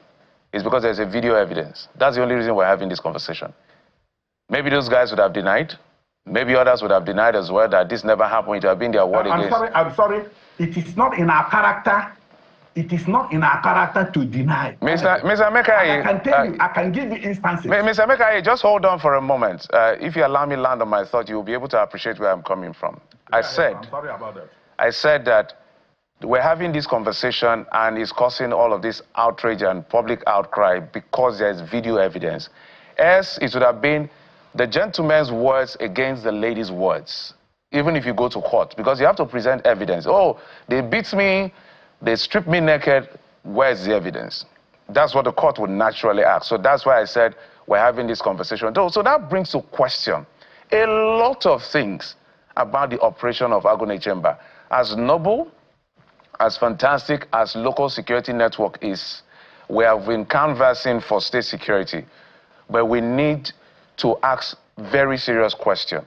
is because there's a video evidence. That's the only reason we're having this conversation. Maybe those guys would have denied. Maybe others would have denied as well that this never happened. It would have been their word against. I'm sorry. It is not in our character. It is not in our character to deny. Mr. Mekai, I can tell you, I can give you instances. Mr. Mekai, just hold on for a moment. If you allow me to land on my thought, you will be able to appreciate where I'm coming from. I'm sorry about that. I said that we're having this conversation and it's causing all of this outrage and public outcry because there's video evidence. As it would have been the gentleman's words against the lady's words, even if you go to court, because you have to present evidence. Oh, they beat me, they stripped me naked, where's the evidence? That's what the court would naturally ask. So that's why I said we're having this conversation. So that brings to question a lot of things about the operation of Agone Chamber. As noble, as fantastic as local security network is, we have been canvassing for state security, but we need to ask very serious question.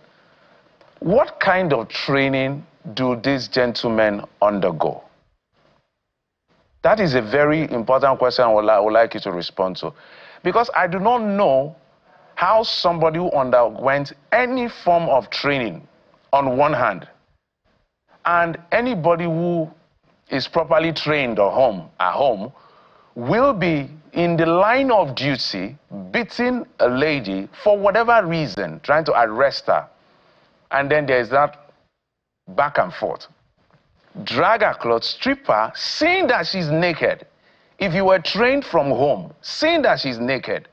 What kind of training do these gentlemen undergo? That is a very important question I would like you to respond to. Because I do not know how somebody who underwent any form of training on one hand, and anybody who is properly trained at home, will be in the line of duty beating a lady for whatever reason, trying to arrest her. And then there's that back and forth. Drag her clothes, strip her, seeing that she's naked. If you were trained from home, seeing that she's naked,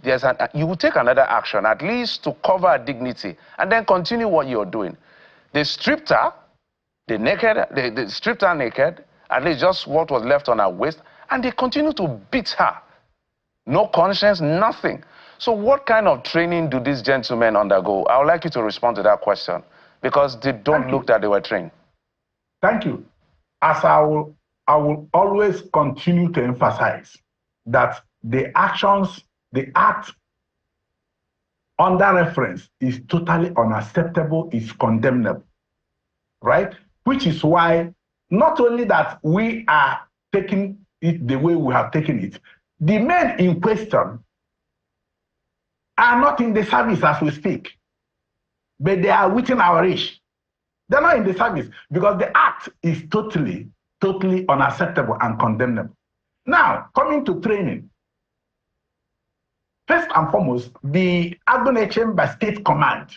you will take another action, at least to cover her dignity, and then continue what you're doing. They stripped her, they stripped her naked, at least just what was left on her waist, and they continue to beat her. No conscience, nothing. So what kind of training do these gentlemen undergo? I would like you to respond to that question, because they don't look that they were trained. Thank you. As I will always continue to emphasize that the actions, the act under reference is totally unacceptable, is condemnable, right? Which is why not only that we are taking it the way we have taken it, the men in question are not in the service as we speak, but they are within our reach. They're not in the service because the act is totally unacceptable and condemnable. Now, coming to training. First and foremost, the Agone Chamber State Command.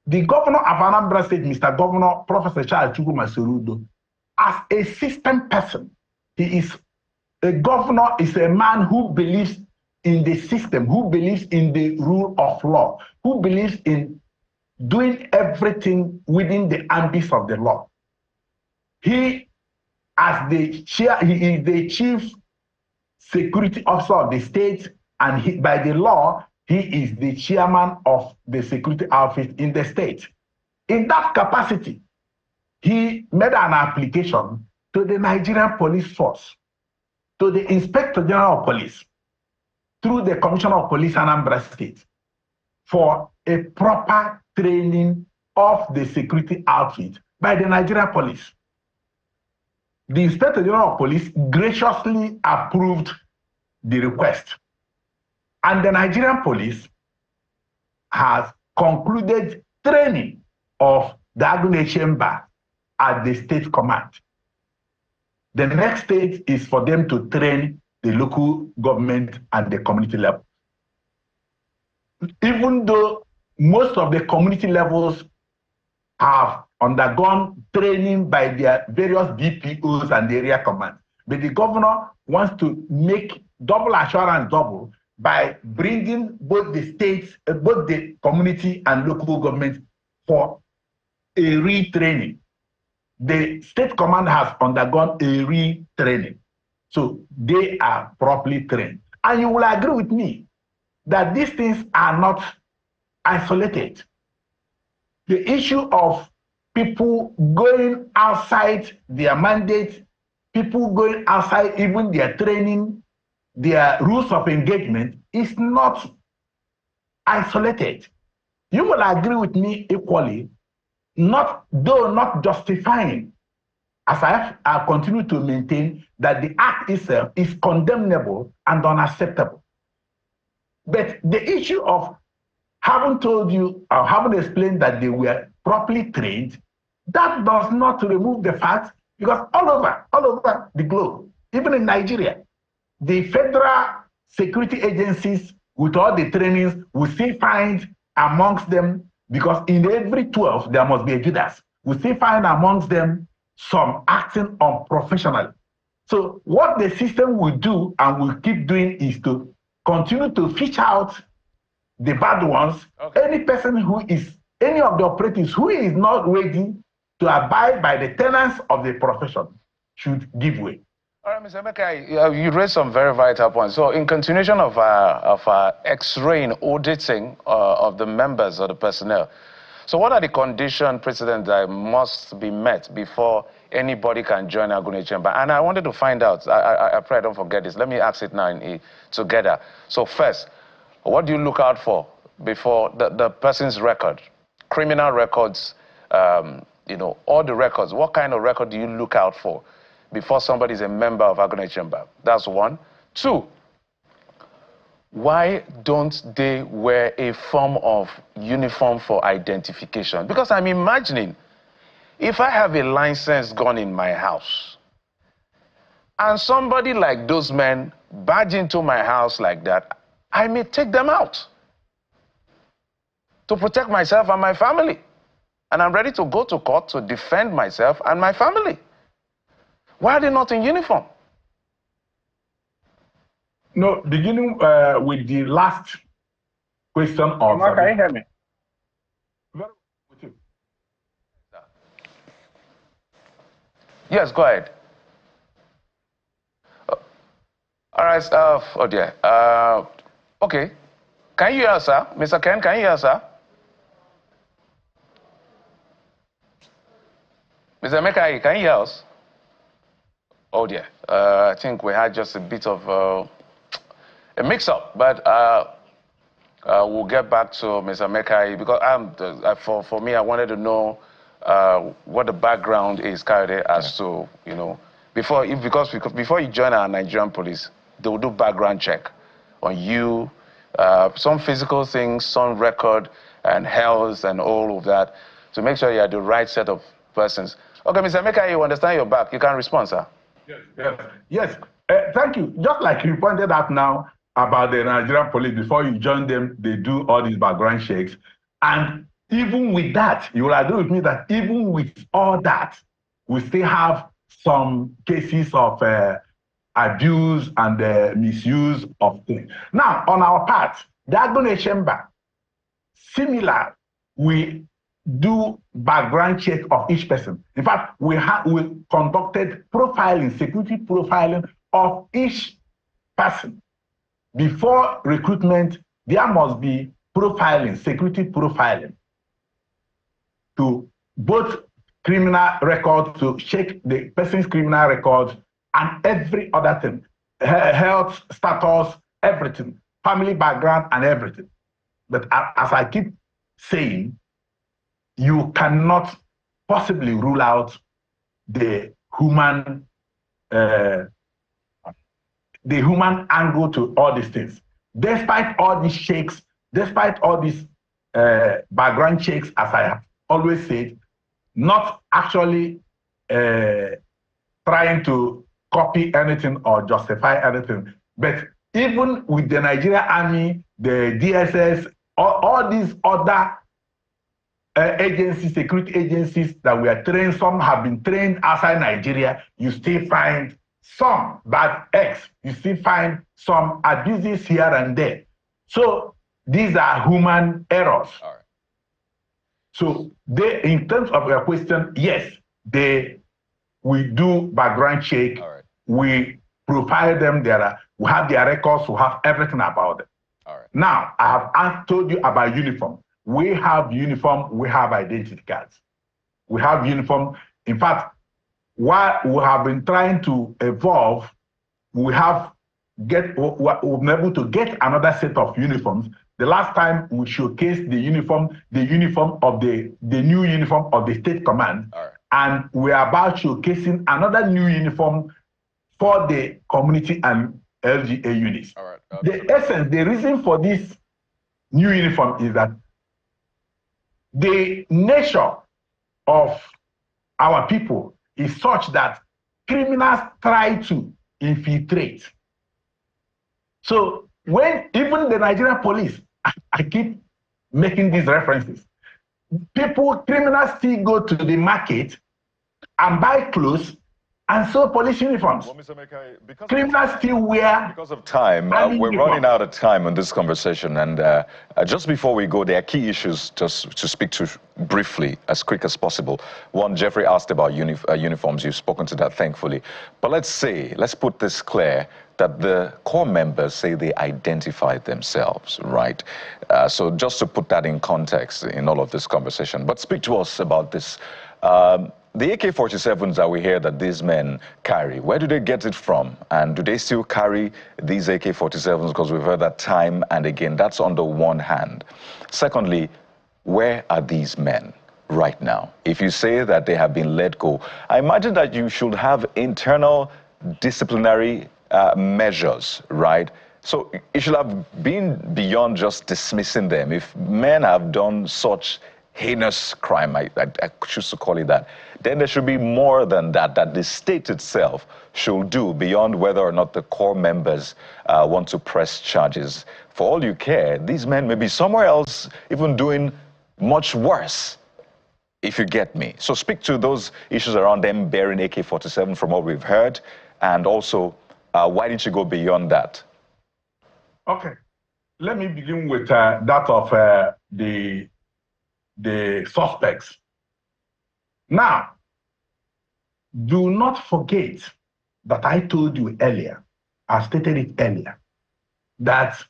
The governor of Anambra State, Mr. Governor Professor Charles Chukwuma, as a system person, he is a governor, is a man who believes in the system, who believes in the rule of law, who believes in doing everything within the ambit of the law. He, as the chair, he is the chief security officer of the state, and by the law, He is the chairman of the security outfit in the state. In that capacity, he made an application to the Nigerian Police Force, to the Inspector General of Police, through the Commissioner of Police Anambra State, for a proper training of the security outfit by the Nigerian Police. The Inspector General of Police graciously approved the request. And the Nigerian Police has concluded training of the Agune Chamber at the state command. The next stage is for them to train the local government and the community level. Even though most of the community levels have undergone training by their various DPOs and area commands, but the governor wants to make double assurance double by bringing both the states, both the community and local government for a retraining. The state command has undergone a retraining, so they are properly trained. And you will agree with me that these things are not isolated. The issue of people going outside their mandate, people going outside even their training, their rules of engagement is not isolated. You will agree with me equally, though not justifying, as I continue to maintain that the act itself is condemnable and unacceptable. But the issue of having told you or having explained that they were properly trained, that does not remove the fact, because all over the globe, even in Nigeria, the federal security agencies with all the trainings will still find amongst them, because in every 12 there must be a Judas, we still find amongst them some acting unprofessionally. So what the system will do and will keep doing is to continue to fish out the bad ones. Okay. Any person who is, any of the operatives who is not ready to abide by the tenets of the profession should give way. All right, Mr. Emeka, you raised some very vital points. So in continuation of our X-raying, auditing of the members of the personnel, so what are the conditions, President, that must be met before anybody can join Agune Chamber? And I wanted to find out, I pray I don't forget this. Let me ask it now together. So first, what do you look out for before the person's record, criminal records, you know, all the records? What kind of record do you look out for before somebody is a member of Agune Chamber? That's one. Two, why don't they wear a form of uniform for identification? Because I'm imagining, if I have a licensed gun in my house, and somebody like those men barge into my house like that, I may take them out to protect myself and my family. And I'm ready to go to court to defend myself and my family. Why are they not in uniform? No, beginning with the last question of... Can you hear me? Yes, go ahead. All right, oh dear. Okay. Can you hear us, sir? Mr. Ken, can you hear us, sir? Mr. Emeka, can you hear us? Oh dear. I think we had just a bit of a mix-up, but we'll get back to Mr. Emeka, because for me, I wanted to know what the background is, Kayode, as to, you know, before you join our Nigerian police, they will do background check on you, some physical things, some record and health and all of that, to make sure you are the right set of persons. Okay, Mr. Emeka, you understand your back. You can respond, sir. Yes. Thank you. Just like you pointed out now about the Nigerian police, before you join them, they do all these background checks. And even with that, you will agree with me that even with all that, we still have some cases of abuse and misuse of things. Now, on our part, the Agune Chamber, similar, we do background check of each person. In fact, we conducted profiling, security profiling of each person before recruitment, there must be profiling, security profiling, to both criminal records, to check the person's criminal records and every other thing, health status, everything, family background and everything. But as I keep saying, you cannot possibly rule out the human angle to all these things. Despite all these checks, despite all these background checks, as I have always said, not actually trying to copy anything or justify anything, but even with the Nigerian Army, the DSS, all these other agencies, security agencies that we are trained, some have been trained outside Nigeria, you still find some bad acts, you still find some abuses here and there. So these are human errors. All right. So they, in terms of your question, yes, we do background check, all right. We profile them, we have their records, we have everything about them. All right. Now, I have told you about uniform. We have uniform, we have identity cards. We have uniform. In fact, while we have been trying to evolve, we've been able to get another set of uniforms. The last time we showcased the uniform of the new uniform of the state command, right. And we're about showcasing another new uniform for the community and LGA units. All right. The reason for this new uniform is that the nature of our people is such that criminals try to infiltrate. So when even the Nigerian police, I keep making these references, criminals still go to the market and buy clothes and sew police uniforms. Well, Mr. Mekai, criminals still wear. Because of time, we're running out of time on this conversation, and just before we go, there are key issues just to speak to briefly, as quick as possible. One, Jeffrey asked about uniforms. You've spoken to that, thankfully. But let's put this clear, that the core members say they identified themselves, right? So just to put that in context in all of this conversation. But speak to us about this. The AK-47s that we hear that these men carry, where do they get it from? And do they still carry these AK-47s? Because we've heard that time and again. That's on the one hand. Secondly, where are these men right now? If you say that they have been let go, I imagine that you should have internal disciplinary measures, right? So it should have been beyond just dismissing them. If men have done such heinous crime, I choose to call it that, then there should be more than that the state itself should do beyond whether or not the core members want to press charges. For all you care, these men may be somewhere else even doing much worse, if you get me. So speak to those issues around them bearing AK-47 from what we've heard, and also why didn't you go beyond that? Okay, let me begin with that of the suspects. Now, do not forget that I told you earlier, I stated it earlier, that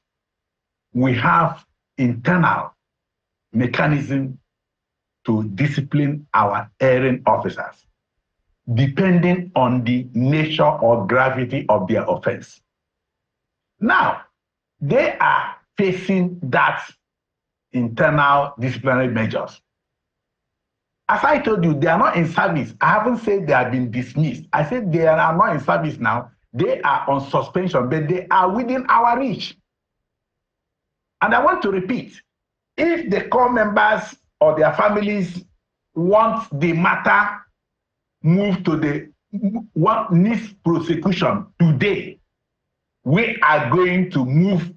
we have internal mechanism to discipline our erring officers, depending on the nature or gravity of their offense. Now, they are facing that internal disciplinary measures. As I told you, they are not in service. I haven't said they have been dismissed. I said they are not in service now. They are on suspension, but they are within our reach. And I want to repeat, if the core members or their families want the matter moved to the needs prosecution today, we are going to move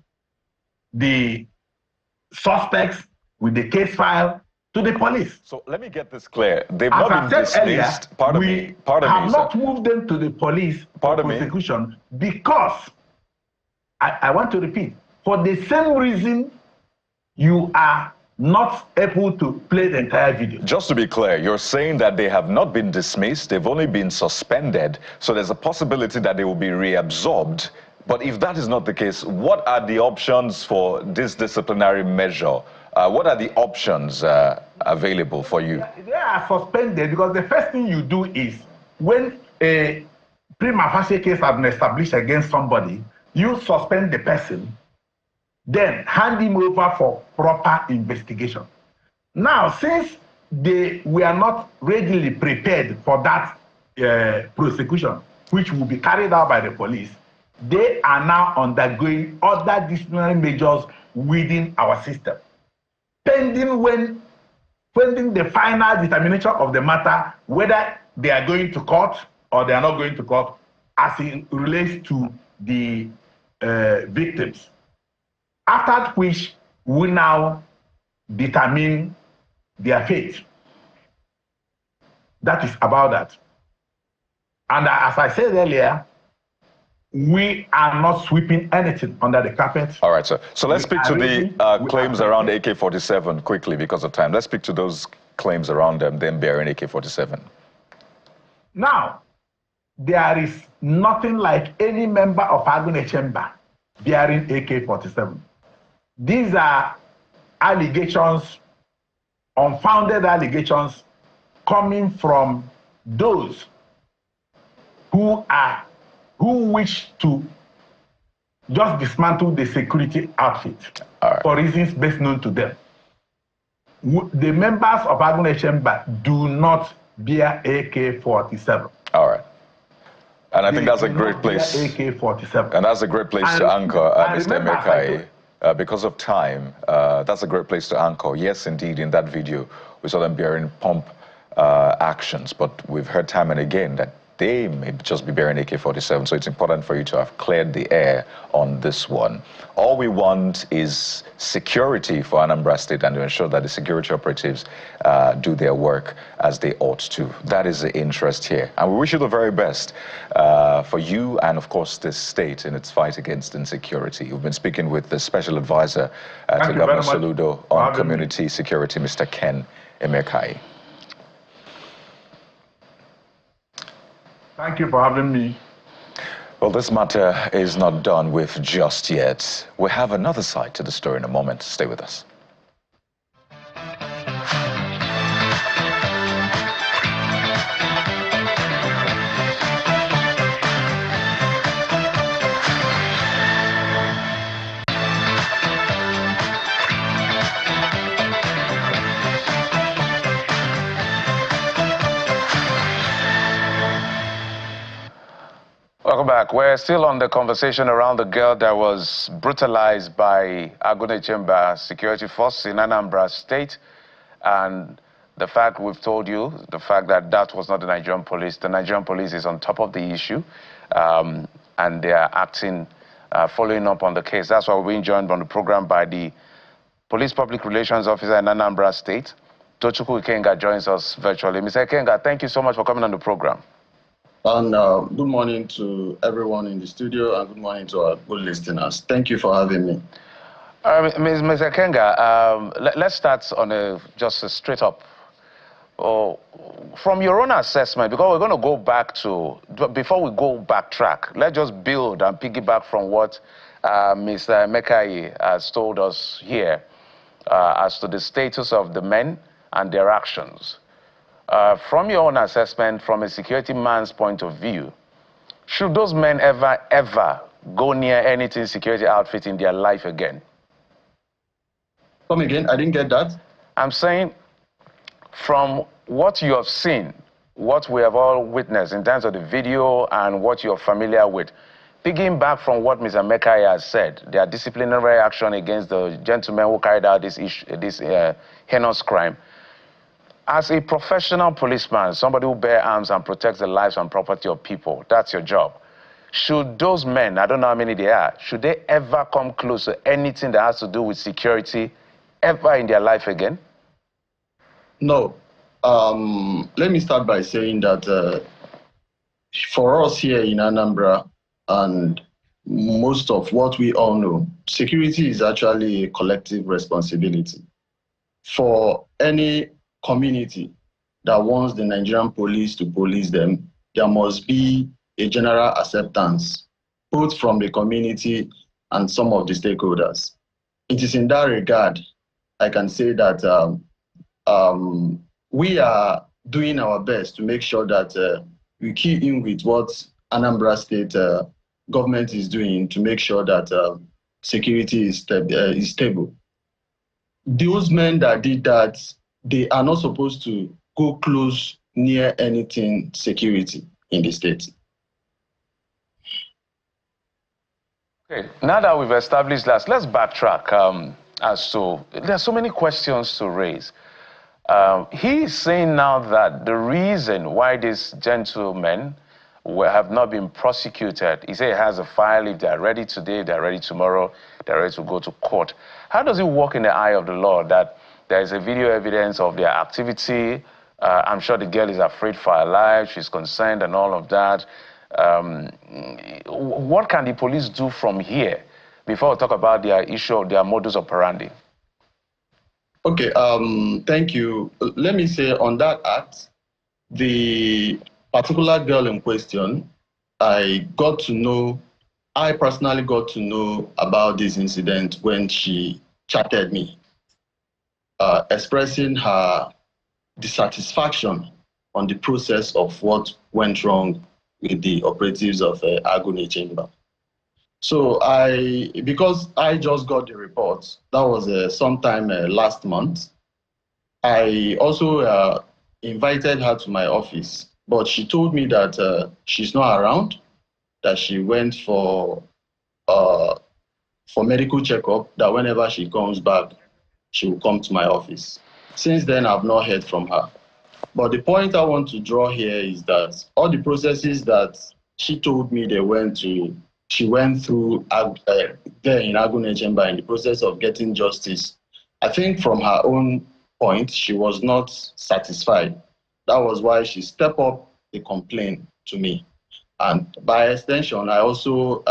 the suspects with the case file to the police. So let me get this clear. They've not been dismissed. We have not moved them to the police for prosecution because, I want to repeat, for the same reason you are not able to play the entire video. Just to be clear, you're saying that they have not been dismissed, they've only been suspended, so there's a possibility that they will be reabsorbed But if that is not the case, what are the options for this disciplinary measure? What are the options available for you? They are suspended because the first thing you do is when a prima facie case has been established against somebody, you suspend the person, then hand him over for proper investigation. Now, since they were not readily prepared for that prosecution, which will be carried out by the police, they are now undergoing other disciplinary measures within our system. Pending the final determination of the matter, whether they are going to court or they are not going to court, as it relates to the victims. After which, we now determine their fate. That is about that. And as I said earlier, we are not sweeping anything under the carpet. All right, sir. So let's speak to the claims around AK-47 quickly because of time. Let's speak to those claims around them bearing AK-47. Now, there is nothing like any member of Agune Chamber bearing AK-47. These are allegations, unfounded allegations, coming from those who wish to just dismantle the security outfit for reasons best known to them. The members of Agune Chamber do not bear AK-47. All right. And I think that's a great place. AK-47. And that's a great place to anchor, Mr. Emekai. Because of time, that's a great place to anchor. Yes, indeed, in that video, we saw them bearing pump actions, but we've heard time and again that they may just be bearing AK-47, so it's important for you to have cleared the air on this one. All we want is security for Anambra State and to ensure that the security operatives do their work as they ought to. That is the interest here. And we wish you the very best for you and, of course, this state in its fight against insecurity. We've been speaking with the Special Advisor to Governor Soludo on Community Security, Mr. Ken Emekai. Thank you for having me. Well, this matter is not done with just yet. We have another side to the story in a moment. Stay with us. Welcome back. We're still on the conversation around the girl that was brutalized by Agune Chamber security force in Anambra State. And the fact we've told you, the fact that that was not the Nigerian police. The Nigerian police is on top of the issue. And they are acting, following up on the case. That's why we're being joined on the program by the Police Public Relations Officer in Anambra State. Tochukwu Ikenga joins us virtually. Mr. Ikenga, thank you so much for coming on the program. And good morning to everyone in the studio and good morning to our good listeners. Thank you for having me. Mr. Kenga, let's start on just a straight up. From your own assessment, because we're going to go back to, before we go backtrack, let's just build and piggyback from what Mr. Mekai has told us here as to the status of the men and their actions. From your own assessment, from a security man's point of view, should those men ever go near anything security outfit in their life again? Come again, I didn't get that. I'm saying from what you have seen, what we have all witnessed in terms of the video and what you're familiar with, picking back from what Mr. Mekai has said, their disciplinary action against the gentleman who carried out this heinous crime. As a professional policeman, somebody who bears arms and protects the lives and property of people, that's your job. Should those men, I don't know how many they are, should they ever come close to anything that has to do with security ever in their life again? No. Let me start by saying that for us here in Anambra and most of what we all know, security is actually a collective responsibility. For any community that wants the Nigerian police to police them, there must be a general acceptance both from the community and some of the stakeholders. It is in that regard, I can say that we are doing our best to make sure that we key in with what Anambra State government is doing to make sure that security is stable. Those men that did that, they are not supposed to go close near anything security in the state. Okay, now that we've established that, let's backtrack as to, there are so many questions to raise. He is saying now that the reason why these gentlemen have not been prosecuted, he said he has a file, if they're ready today, they're ready tomorrow, they're ready to go to court. How does it work in the eye of the law that there is a video evidence of their activity? I'm sure the girl is afraid for her life, she's concerned and all of that. What can the police do from here before we talk about their issue, their modus operandi? Okay, thank you. Let me say on that act, the particular girl in question, I personally got to know about this incident when she chatted me, expressing her dissatisfaction on the process of what went wrong with the operatives of Agune Chamber. So because I just got the report, that was sometime last month, I also invited her to my office, but she told me that she's not around, that she went for medical checkup, that whenever she comes back, she will come to my office. Since then, I've not heard from her. But the point I want to draw here is that all the processes that she told me she went through there in Agune Chamber in the process of getting justice, I think from her own point, she was not satisfied. That was why she stepped up the complaint to me. And by extension, I also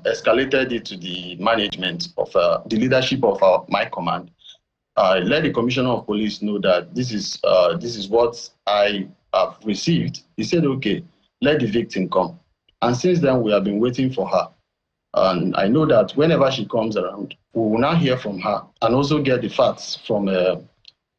escalated it to the management of the leadership of my command. I let the Commissioner of Police know that this is what I have received. He said, okay, let the victim come. And since then, we have been waiting for her. And I know that whenever she comes around, we will now hear from her and also get the facts from the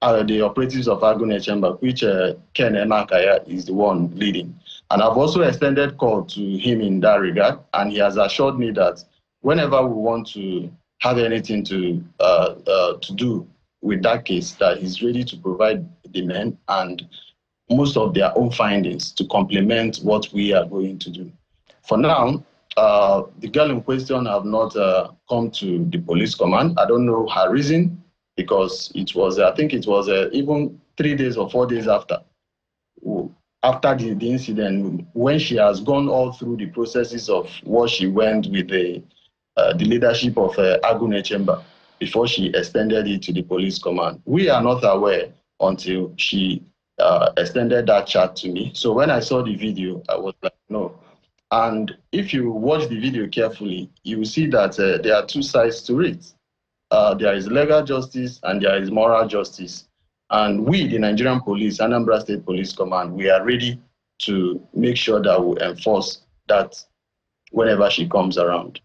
operatives of Agune Chamber, which Ken Emakaya is the one leading. And I've also extended call to him in that regard, and he has assured me that whenever we want to have anything to do with that case, that he's ready to provide the men and most of their own findings to complement what we are going to do. For now, the girl in question have not come to the police command. I don't know her reason, because it was, I think it was even 3 days or 4 days after the incident, when she has gone all through the processes of what she went with the leadership of Agune Chamber before she extended it to the police command. We are not aware until she extended that chat to me. So when I saw the video, I was like, no. And if you watch the video carefully, you will see that there are two sides to it. There is legal justice and there is moral justice. And we, the Nigerian police, Anambra State Police Command, we are ready to make sure that we enforce that whenever she comes around.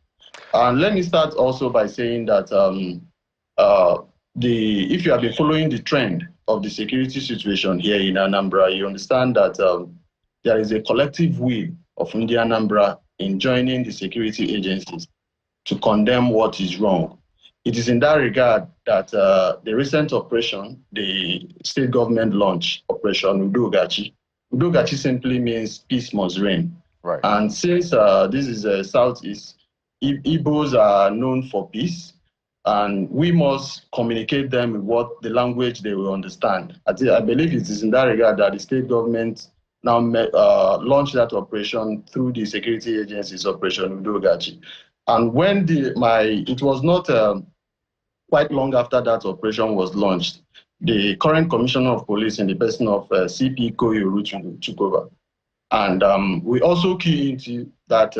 And let me start also by saying that if you have been following the trend of the security situation here in Anambra, you understand that there is a collective will of Indian Anambra in joining the security agencies to condemn what is wrong. It is in that regard that the recent operation, the state government launched Operation Udogachi. Udogachi simply means peace must reign. Right. And since this is Southeast, Igbos are known for peace, and we must communicate them with what the language they will understand. I believe it is in that regard that the state government now launched that operation through the security agencies Operation Udogachi. And when it was not quite long after that operation was launched, the current commissioner of police in the person of CP Koyoru took over. And we also key into that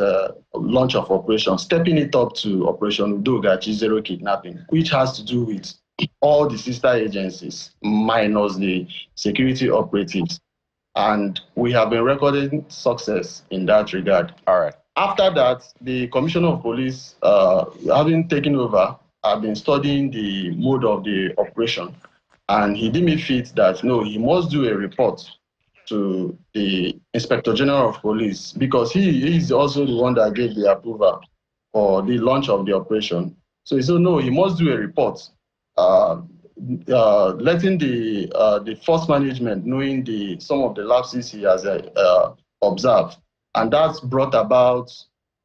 launch of operation, stepping it up to Operation Udogachi Zero Kidnapping, which has to do with all the sister agencies minus the security operatives. And we have been recording success in that regard. All right. After that, the Commissioner of Police, having taken over, have been studying the mode of the operation, and he deemed it fit that no, he must do a report to the Inspector General of Police, because he is also the one that gave the approval for the launch of the operation. So he said no, he must do a report, letting the force management knowing some of the lapses he has observed, and that's brought about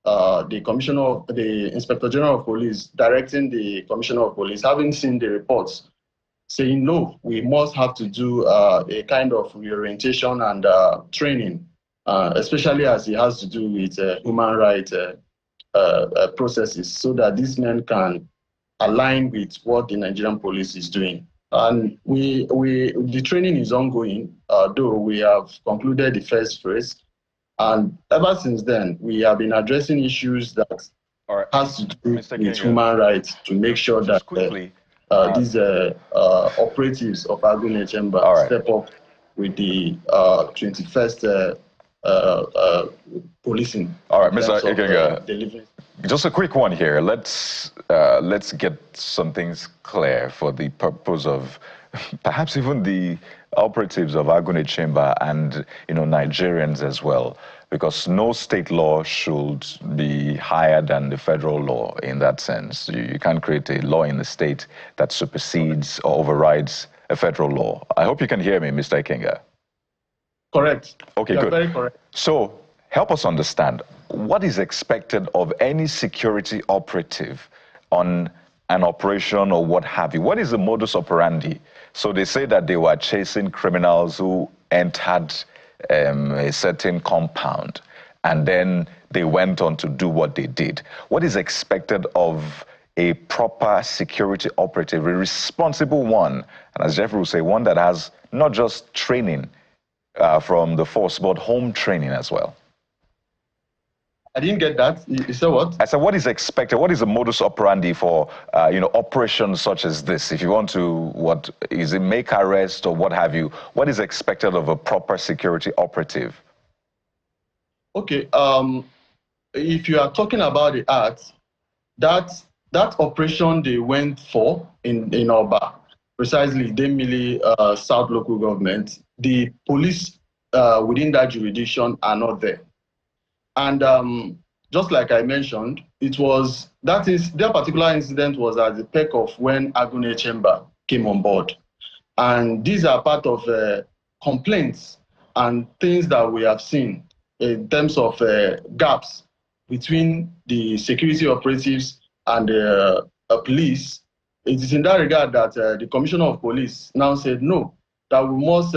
the Inspector General of Police directing the Commissioner of Police, having seen the reports, saying no, we must have to do a kind of reorientation and training, especially as it has to do with human rights processes, so that these men can align with what the Nigerian police is doing. And the training is ongoing, though we have concluded the first phase. And ever since then, we have been addressing issues that has to do with human rights, to make sure that these operatives of Agune Chamber step up with the 21st policing. All right, Mr. Ikenga, just a quick one here. Let's get some things clear for the purpose of perhaps even the operatives of Agune Chamber and Nigerians as well, because no state law should be higher than the federal law in that sense. You can't create a law in the state that supersedes or overrides a federal law. I hope you can hear me, Mr. Ikenga. Correct. Okay, good. Very correct. So help us understand what is expected of any security operative on an operation or what have you. What is the modus operandi? So they say that they were chasing criminals who entered a certain compound, and then they went on to do what they did. What is expected of a proper security operative, a responsible one, and as Jeffrey will say, one that has not just training from the force, but home training as well? I didn't get that. You said what? I said, what is expected? What is the modus operandi for, operations such as this? If you want to, is it make arrest or what have you? What is expected of a proper security operative? Okay. If you are talking about the act, that operation they went for in Oba, precisely Demili South Local Government, the police within that jurisdiction are not there. And just like I mentioned, that particular incident was at the peak of when Agune Chamber came on board. And these are part of complaints and things that we have seen in terms of gaps between the security operatives and the police. It is in that regard that the Commissioner of Police now said no, that we must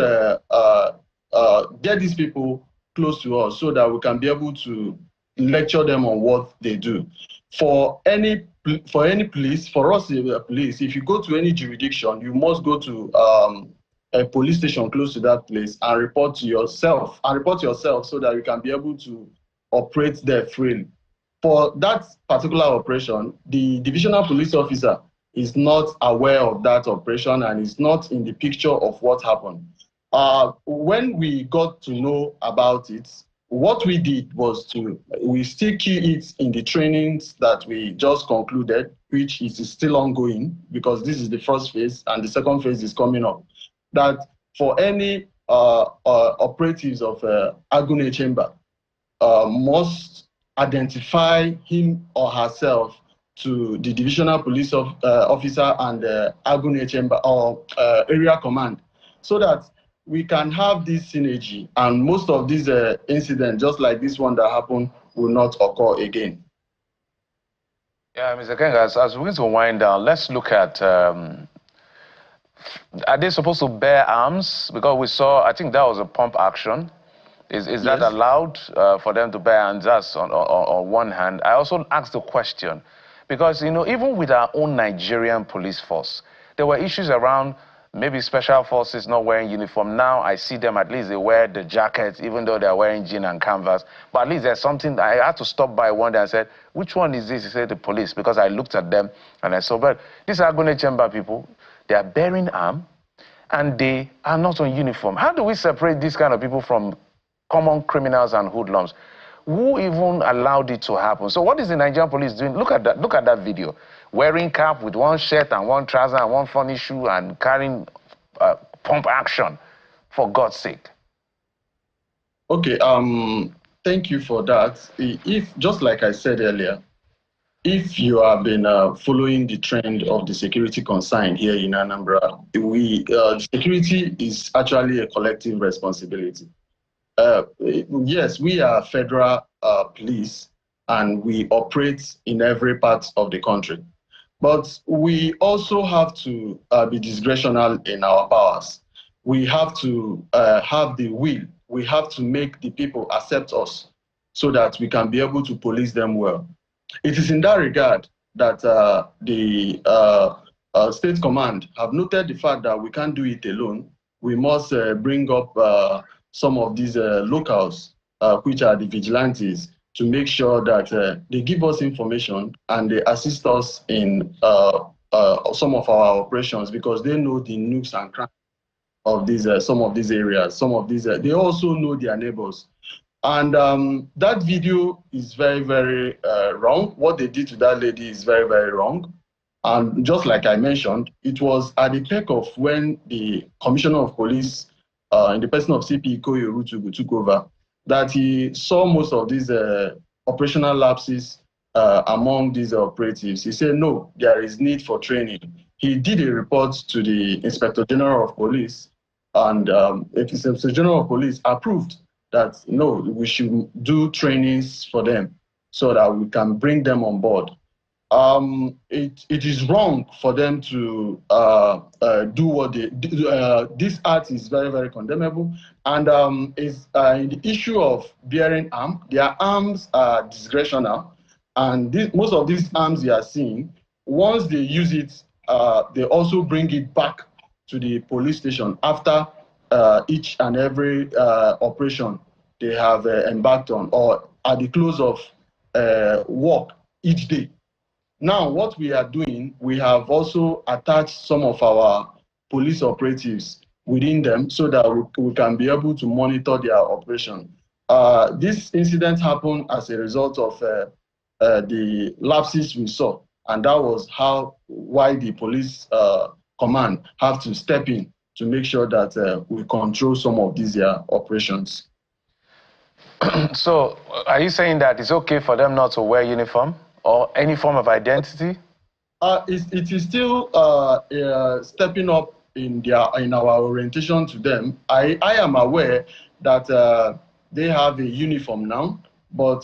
get these people close to us so that we can be able to lecture them on what they do. For any police, for us police, if you go to any jurisdiction, you must go to a police station close to that place and report yourself so that you can be able to operate there freely. For that particular operation, the divisional police officer is not aware of that operation and is not in the picture of what happened. When we got to know about it, what we did was we still key it in the trainings that we just concluded, which is still ongoing because this is the first phase and the second phase is coming up. That for any operatives of Agune Chamber must identify him or herself to the divisional police officer and Agune Chamber or area command, so that we can have this synergy and most of these incidents, just like this one that happened, will not occur again. Yeah, Mr. Kenga, as we're going to wind down, let's look at, are they supposed to bear arms? Because we saw, I think that was a pump action. Is yes. That allowed for them to bear arms? That's on one hand. I also asked the question, because, even with our own Nigerian police force, there were issues around maybe special forces not wearing uniform. Now I see them, at least they wear the jackets, even though they're wearing jean and canvas. But at least there's something. I had to stop by one day and said, which one is this? He said, the police, because I looked at them and I saw, but these Agune Chamber people, they are bearing arms and they are not on uniform. How do we separate these kind of people from common criminals and hoodlums? Who even allowed it to happen? So what is the Nigerian police doing? Look at that video. Wearing cap with one shirt and one trouser and one funny shoe and carrying pump action, for God's sake. Okay, thank you for that. If, just like I said earlier, if you have been following the trend of the security concern here in Anambra, security is actually a collective responsibility. Yes, we are federal police and we operate in every part of the country. But we also have to be discretional in our powers. We have to have the will. We have to make the people accept us so that we can be able to police them well. It is in that regard that the State Command have noted the fact that we can't do it alone. We must bring up some of these locals, which are the vigilantes, to make sure that they give us information and they assist us in some of our operations, because they know the nooks and crannies of these some of these areas. Some of these they also know their neighbors. And that video is very, very wrong. What they did to that lady is very, very wrong. And just like I mentioned, it was at the peak of when the Commissioner of Police, in the person of CP Koyorutugu, took over, that he saw most of these operational lapses among these operatives. He said, no, there is need for training. He did a report to the Inspector General of Police, and the Inspector General of Police approved that, no, we should do trainings for them so that we can bring them on board. It is wrong for them to do what they do. This act is very, very condemnable. And is in the issue of bearing arms, their arms are discretional. And most of these arms you are seeing, once they use it, they also bring it back to the police station after each and every operation they have embarked on, or at the close of work each day. Now, what we are doing, we have also attached some of our police operatives within them so that we can be able to monitor their operation. This incident happened as a result of the lapses we saw, and that was why the police command have to step in to make sure that we control some of these operations. So, are you saying that it's okay for them not to wear uniform or any form of identity? It is still stepping up in our orientation to them. I am aware that they have a uniform now, but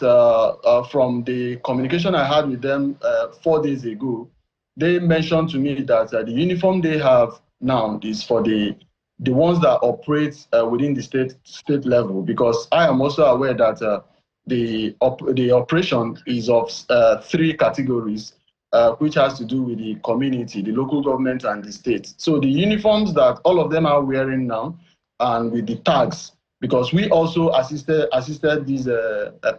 from the communication I had with them 4 days ago, they mentioned to me that the uniform they have now is for the ones that operate within the state level, because I am also aware that the operation is of 3 categories, which has to do with the community, the local government, and the state. So the uniforms that all of them are wearing now, and with the tags, because we also assisted this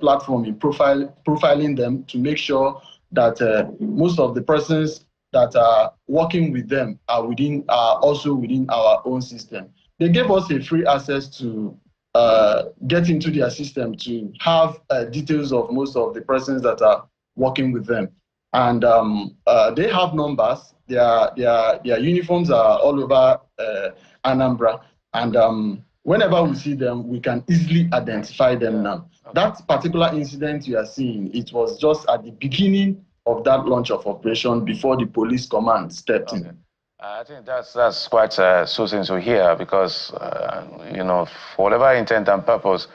platform in profiling them to make sure that most of the persons that are working with them are also within our own system. They gave us a free access to get into their system to have details of most of the persons that are working with them. And they have numbers. Their uniforms are all over Anambra. And whenever we see them, we can easily identify them now. Okay. That particular incident you are seeing, it was just at the beginning of that launch of operation before the police command stepped in. I think that's quite soothing to hear, because you know, for whatever intent and purpose,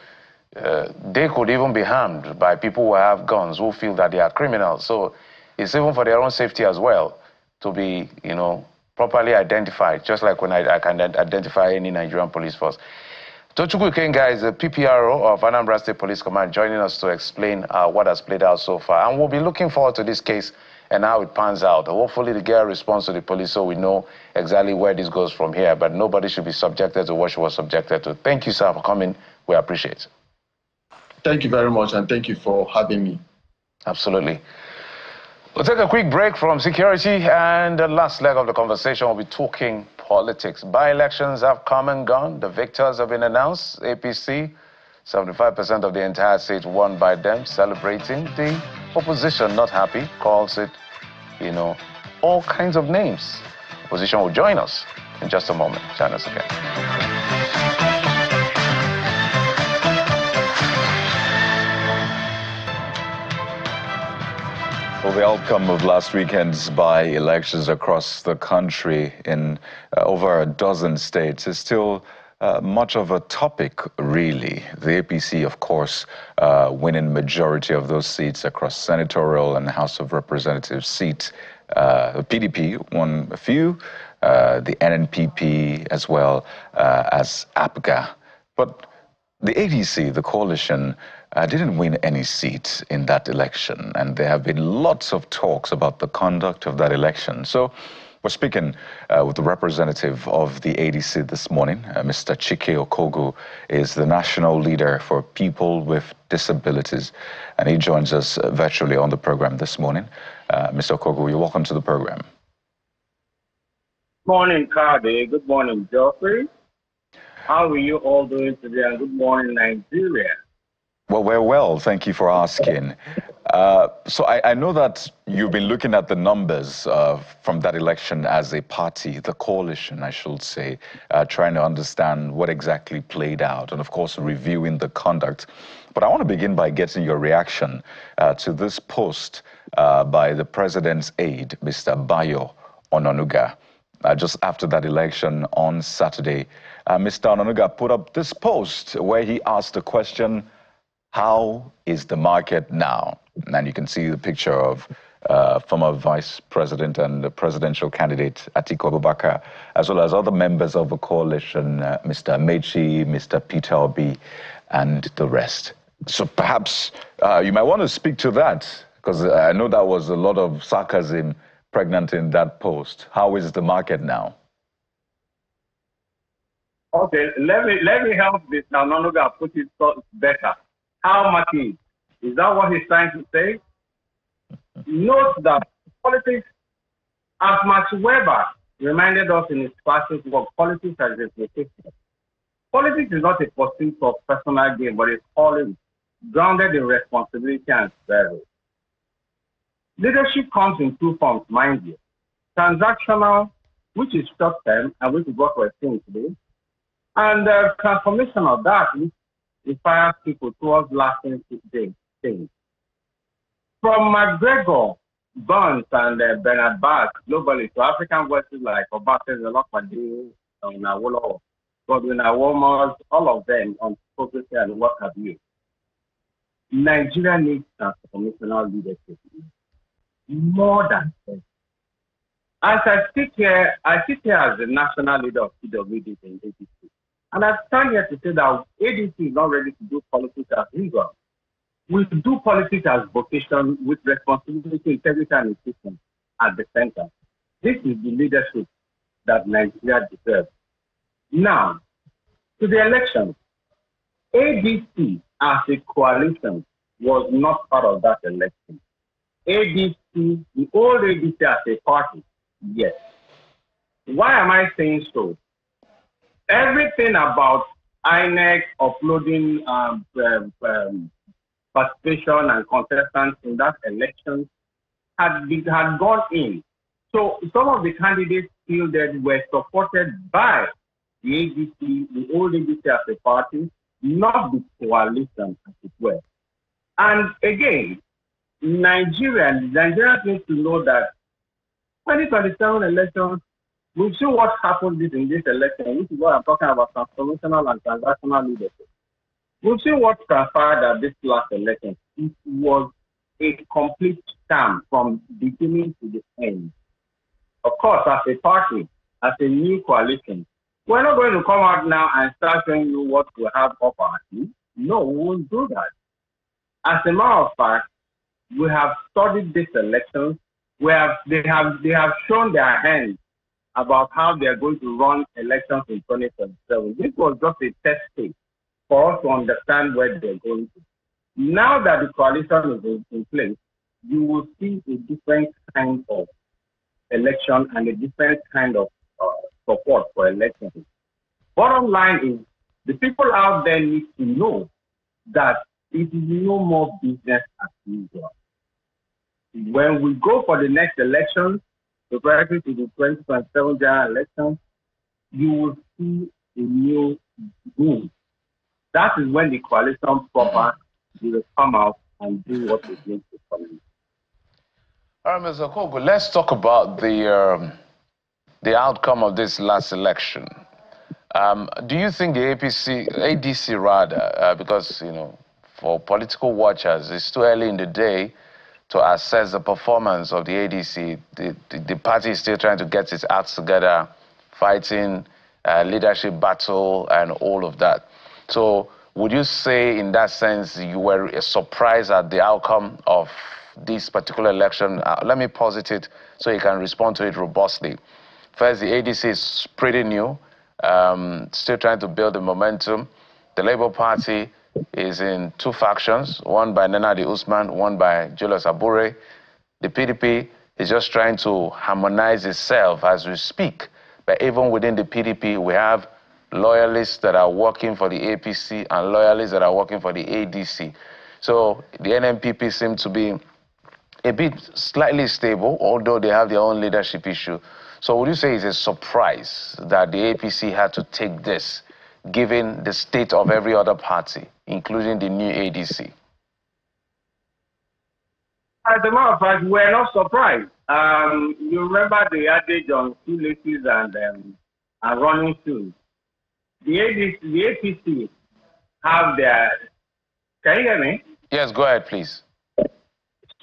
they could even be harmed by people who have guns, who feel that they are criminals. So it's even for their own safety as well to be, you know, properly identified, just like when I can identify any Nigerian police force. Tochukwu Ikenga is the PPRO of Anambra State Police Command, joining us to explain what has played out so far. And we'll be looking forward to this case and how it pans out. Hopefully to get a response to the police so we know exactly where this goes from here. But nobody should be subjected to what she was subjected to. Thank you, sir, for coming. We appreciate it. Thank you very much, and thank you for having me. Absolutely. We'll take a quick break from security, and the last leg of the conversation, we'll be talking politics. By-elections have come and gone. The victors have been announced. APC 75% of the entire seat won by them, celebrating. The opposition, not happy, calls it, all kinds of names. Opposition will join us in just a moment. Join us again. Well, the outcome of last weekend's by-elections across the country in over a dozen states is still much of a topic, really. The APC, of course, winning majority of those seats across senatorial and House of Representatives seats. The PDP won a few, the NNPP as well as APGA. But the ADC, the coalition, didn't win any seats in that election, and there have been lots of talks about the conduct of that election. So we're speaking with the representative of the ADC this morning. Mr. Chike Okogu is the national leader for people with disabilities, and he joins us virtually on the program this morning. Mr. Okogu, you're welcome to the program. Morning, Kade. Good morning, Geoffrey. How are you all doing today? And good morning, Nigeria. Well, we're well. Thank you for asking. So I know that you've been looking at the numbers from that election as a party, the coalition, I should say, trying to understand what exactly played out and, of course, reviewing the conduct. But I want to begin by getting your reaction to this post by the president's aide, Mr. Bayo Ononuga. Just after that election on Saturday, Mr. Ononuga put up this post where he asked the question, how is the market now? And you can see the picture of former Vice President and the presidential candidate Atiku Abubakar, as well as other members of the coalition, Mr. Mechi, Mr. Peter Obi, and the rest. So perhaps you might want to speak to that, because I know that was a lot of sarcasm pregnant in that post. How is the market now? Okay, let me help this now. Ononuga put it better. How much is that what he's trying to say? Note that politics, as Max Weber reminded us in his passage, what politics as a profession. Politics is not a pursuit of personal gain, but it's always grounded in responsibility and service. Leadership comes in two forms, mind you. Transactional, which is short-term, and which is what we're seeing today, and the transformation of that, which inspires people towards lasting change. From McGregor, Burns, and Bernard Bass globally to African voices like Obafemi Olopade, Awolowo, Godwin Awomos, all of them on progress and what have you. Nigeria needs transformational leadership. More than that. As I sit here as the national leader of PWD in ADC. And I stand here to say that ADC is not ready to do politics as usual. We do politics as vocation with responsibility, integrity, and efficiency at the center. This is the leadership that Nigeria deserves. Now, to the election, ADC as a coalition was not part of that election. ADC, the old ADC as a party, yes. Why am I saying so? Everything about INEC uploading participation and contestants in that election had gone in. So some of the candidates fielded were supported by the ADC, the old ADC as a party, not the coalition as it were. And again, Nigerians need to know that 2027 elections, we've seen what happened in this election, which is what I'm talking about, transformational and transactional leadership. We've seen what transpired at this last election. It was a complete scam from beginning to the end. Of course, as a party, as a new coalition, we're not going to come out now and start showing you what we have up our sleeve. No, we won't do that. As a matter of fact, we have studied this election. They have shown their hands about how they are going to run elections in 2027. This was just a test case for us to understand where they're going to. Now that the coalition is in place, you will see a different kind of election and a different kind of support for elections. Bottom line is, the people out there need to know that it is no more business as usual. When we go for the next election, preparing to the 2027 general election, you will see a new boom. That is when the coalition proper will come out and do what is going to come. All right, Mr. Kogo, let's talk about the outcome of this last election. Do you think the ADC rather, because, you know, for political watchers, it's too early in the day to assess the performance of the ADC. The party is still trying to get its acts together, fighting leadership battle and all of that. So would you say in that sense you were surprised at the outcome of this particular election? Let me posit it so you can respond to it robustly. First, the ADC is pretty new, still trying to build the momentum. The Labour Party is in two factions, one by Nenadi Usman, one by Julius Abure. The PDP is just trying to harmonize itself as we speak. But even within the PDP, we have loyalists that are working for the APC and loyalists that are working for the ADC. So the NMPP seem to be a bit slightly stable, although they have their own leadership issue. So would you say it's a surprise that the APC had to take this, given the state of every other party, including the new ADC? As a matter of fact, we're not surprised. You remember the adage on shoelaces and running shoes. The APC have their... Can you hear me? Yes, go ahead, please.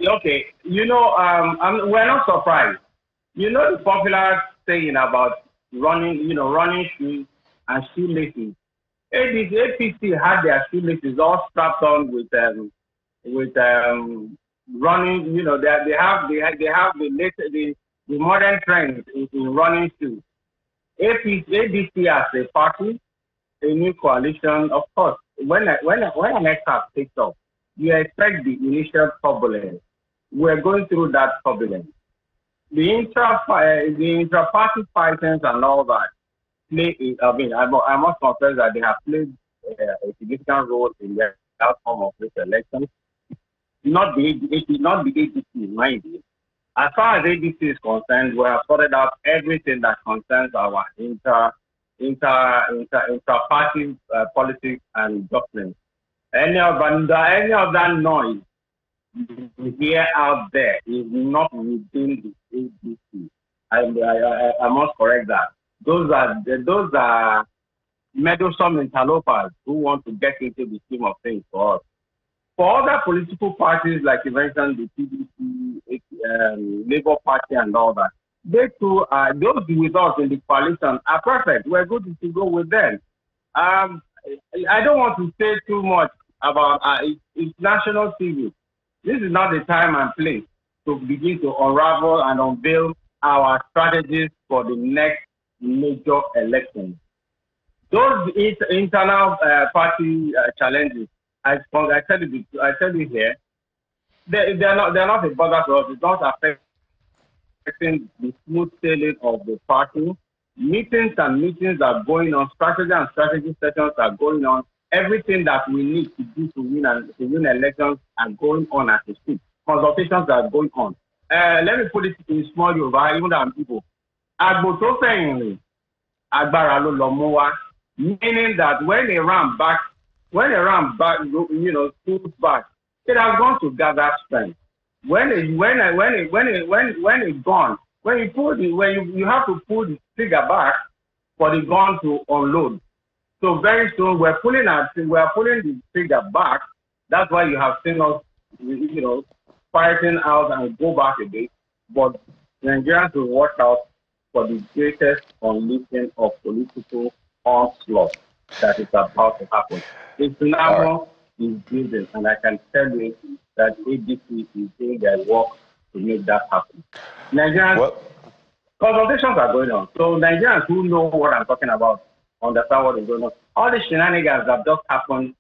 Okay. You know, we're not surprised. You know the popular saying about running shoes and shoelaces. APC had their shoelaces all strapped on with running. You know, they have the modern trends in running shoes. ADC as a party, a new coalition, of course. When an extra takes off, you expect the initial turbulence. We're going through that turbulence. The intra-party fightings and all that I must confess that they have played a significant role in the outcome of this election. Not the ADC, mind you. As far as ADC is concerned, we have sorted out everything that concerns our intra-party politics and governance. Any of that noise you hear out there is not within the ADC. I must correct that. Those are meddlesome interlopers who want to get into the scheme of things for us. For other political parties, like you mentioned, the PDP, Labour Party, and all that, they too, those with us in the coalition are perfect. We're good to go with them. I don't want to say too much about it's national TV. This is not the time and place to begin to unravel and unveil our strategies for the next major election. Those internal party challenges, I tell you here, they're not a bother to us. It's not affecting the smooth sailing of the party. Meetings are going on. Strategy sessions are going on. Everything that we need to do to win elections are going on as we speak. Consultations are going on. Let me put it in small Yoruba, even than people. Agboto saying agbára ló lọ mú wá, meaning that when a ram back, scoots back, it has gone to gather strength. When you have to pull the trigger back for the gun to unload. So very soon we're pulling the trigger back. That's why you have seen us, fighting out and go back a bit. But Nigerians will watch out for the greatest unleashing of political onslaught that is about to happen. It's now is building, and I can tell you that ADC is doing their work to make that happen. Nigerians, consultations are going on. So Nigerians who know what I'm talking about understand what is going on. All the shenanigans that just happened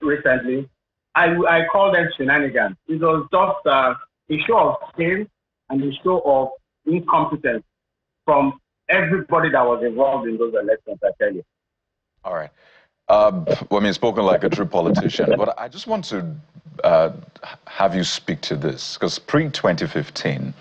recently, I call them shenanigans. It was just a show of shame and a show of incompetence from everybody that was involved in those elections, I tell you. All right. Well, I mean, spoken like a true politician, but I just want to have you speak to this, because pre-2015,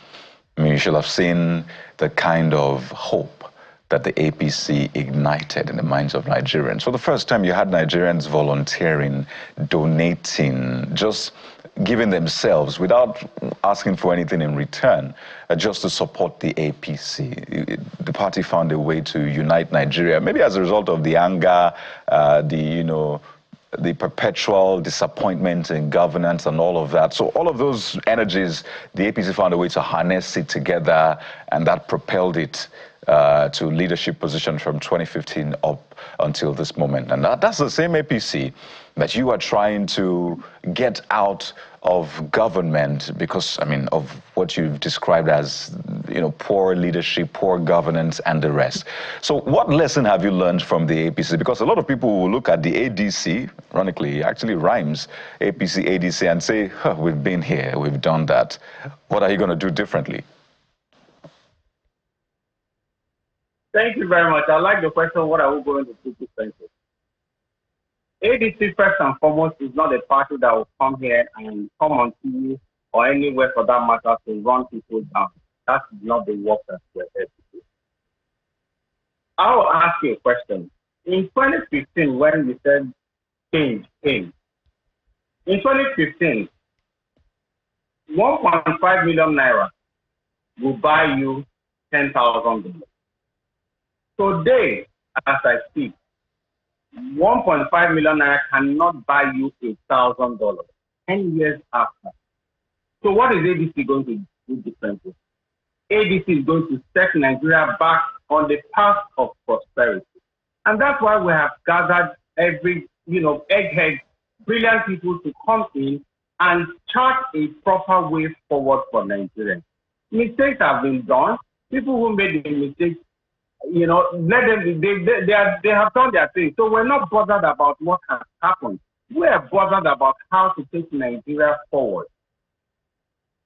I mean, you should have seen the kind of hope that the APC ignited in the minds of Nigerians. For the first time, you had Nigerians volunteering, donating, just giving themselves without asking for anything in return, just to support the APC. The party found a way to unite Nigeria, maybe as a result of the anger, the perpetual disappointment in governance and all of that. So all of those energies, the APC found a way to harness it together, and that propelled it to leadership position from 2015 up until this moment. And that's the same APC that you are trying to get out of government because, I mean, of what you've described as, poor leadership, poor governance, and the rest. So what lesson have you learned from the APC? Because a lot of people will look at the ADC, ironically, it actually rhymes, APC, ADC, and say, we've been here, we've done that. What are you going to do differently? Thank you very much. I like the question, what are we going to do differently? ADC, first and foremost, is not a party that will come here and come on TV or anywhere for that matter to run people down. That's not the work that we're here to do. I will ask you a question. In 2015, when we said change, in 2015, 1.5 million naira will buy you $10,000. Today, as I speak, 1.5 million naira cannot buy you $1,000 10 years after. So what is ADC going to do differently? ADC is going to set Nigeria back on the path of prosperity. And that's why we have gathered every, egghead, brilliant people to come in and chart a proper way forward for Nigeria. Mistakes have been done. People who made the mistakes, let them, they have done their thing. So we're not bothered about what has happened. We are bothered about how to take Nigeria forward.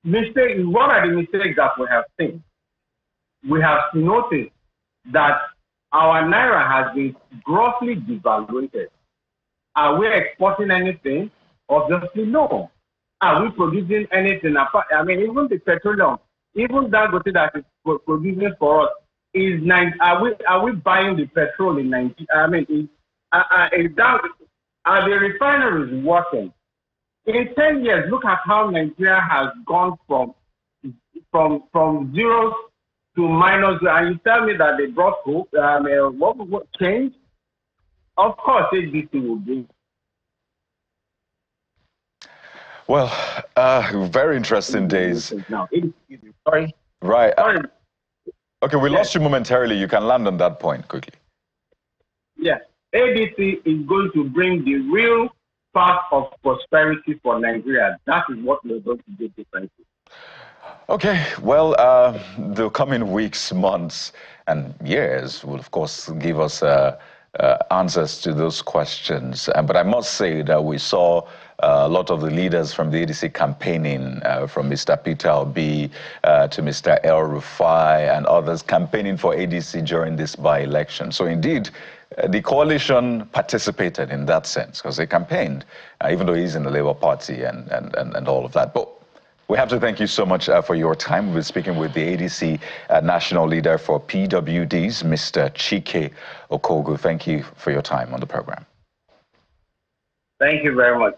What are the mistakes that we have seen? We have noticed that our naira has been grossly devaluated. Are we exporting anything? Obviously, no. Are we producing anything? I mean, even the petroleum, even that Govt that is producing for us, are we buying the petrol in Nigeria? I mean, are the refineries working? In 10 years, look at how Nigeria has gone from zeros to minus, and you tell me that they brought hope. What change? Of course, ADC will be. Well, very interesting days. Now, sorry. Right. Sorry. Okay, we lost you momentarily. You can land on that point quickly. Yes. ADC is going to bring the real path of prosperity for Nigeria. That is what we're going to do differently. Okay, well, the coming weeks, months, and years will, of course, give us answers to those questions. But I must say that we saw a lot of the leaders from the ADC campaigning, from Mr. Peter Obi to Mr. El Rufai and others campaigning for ADC during this by-election. So indeed, the coalition participated in that sense because they campaigned, even though he's in the Labour Party and all of that. But we have to thank you so much for your time. We've been speaking with the ADC national leader for PWDs, Mr. Chike Okogu. Thank you for your time on the program. Thank you very much.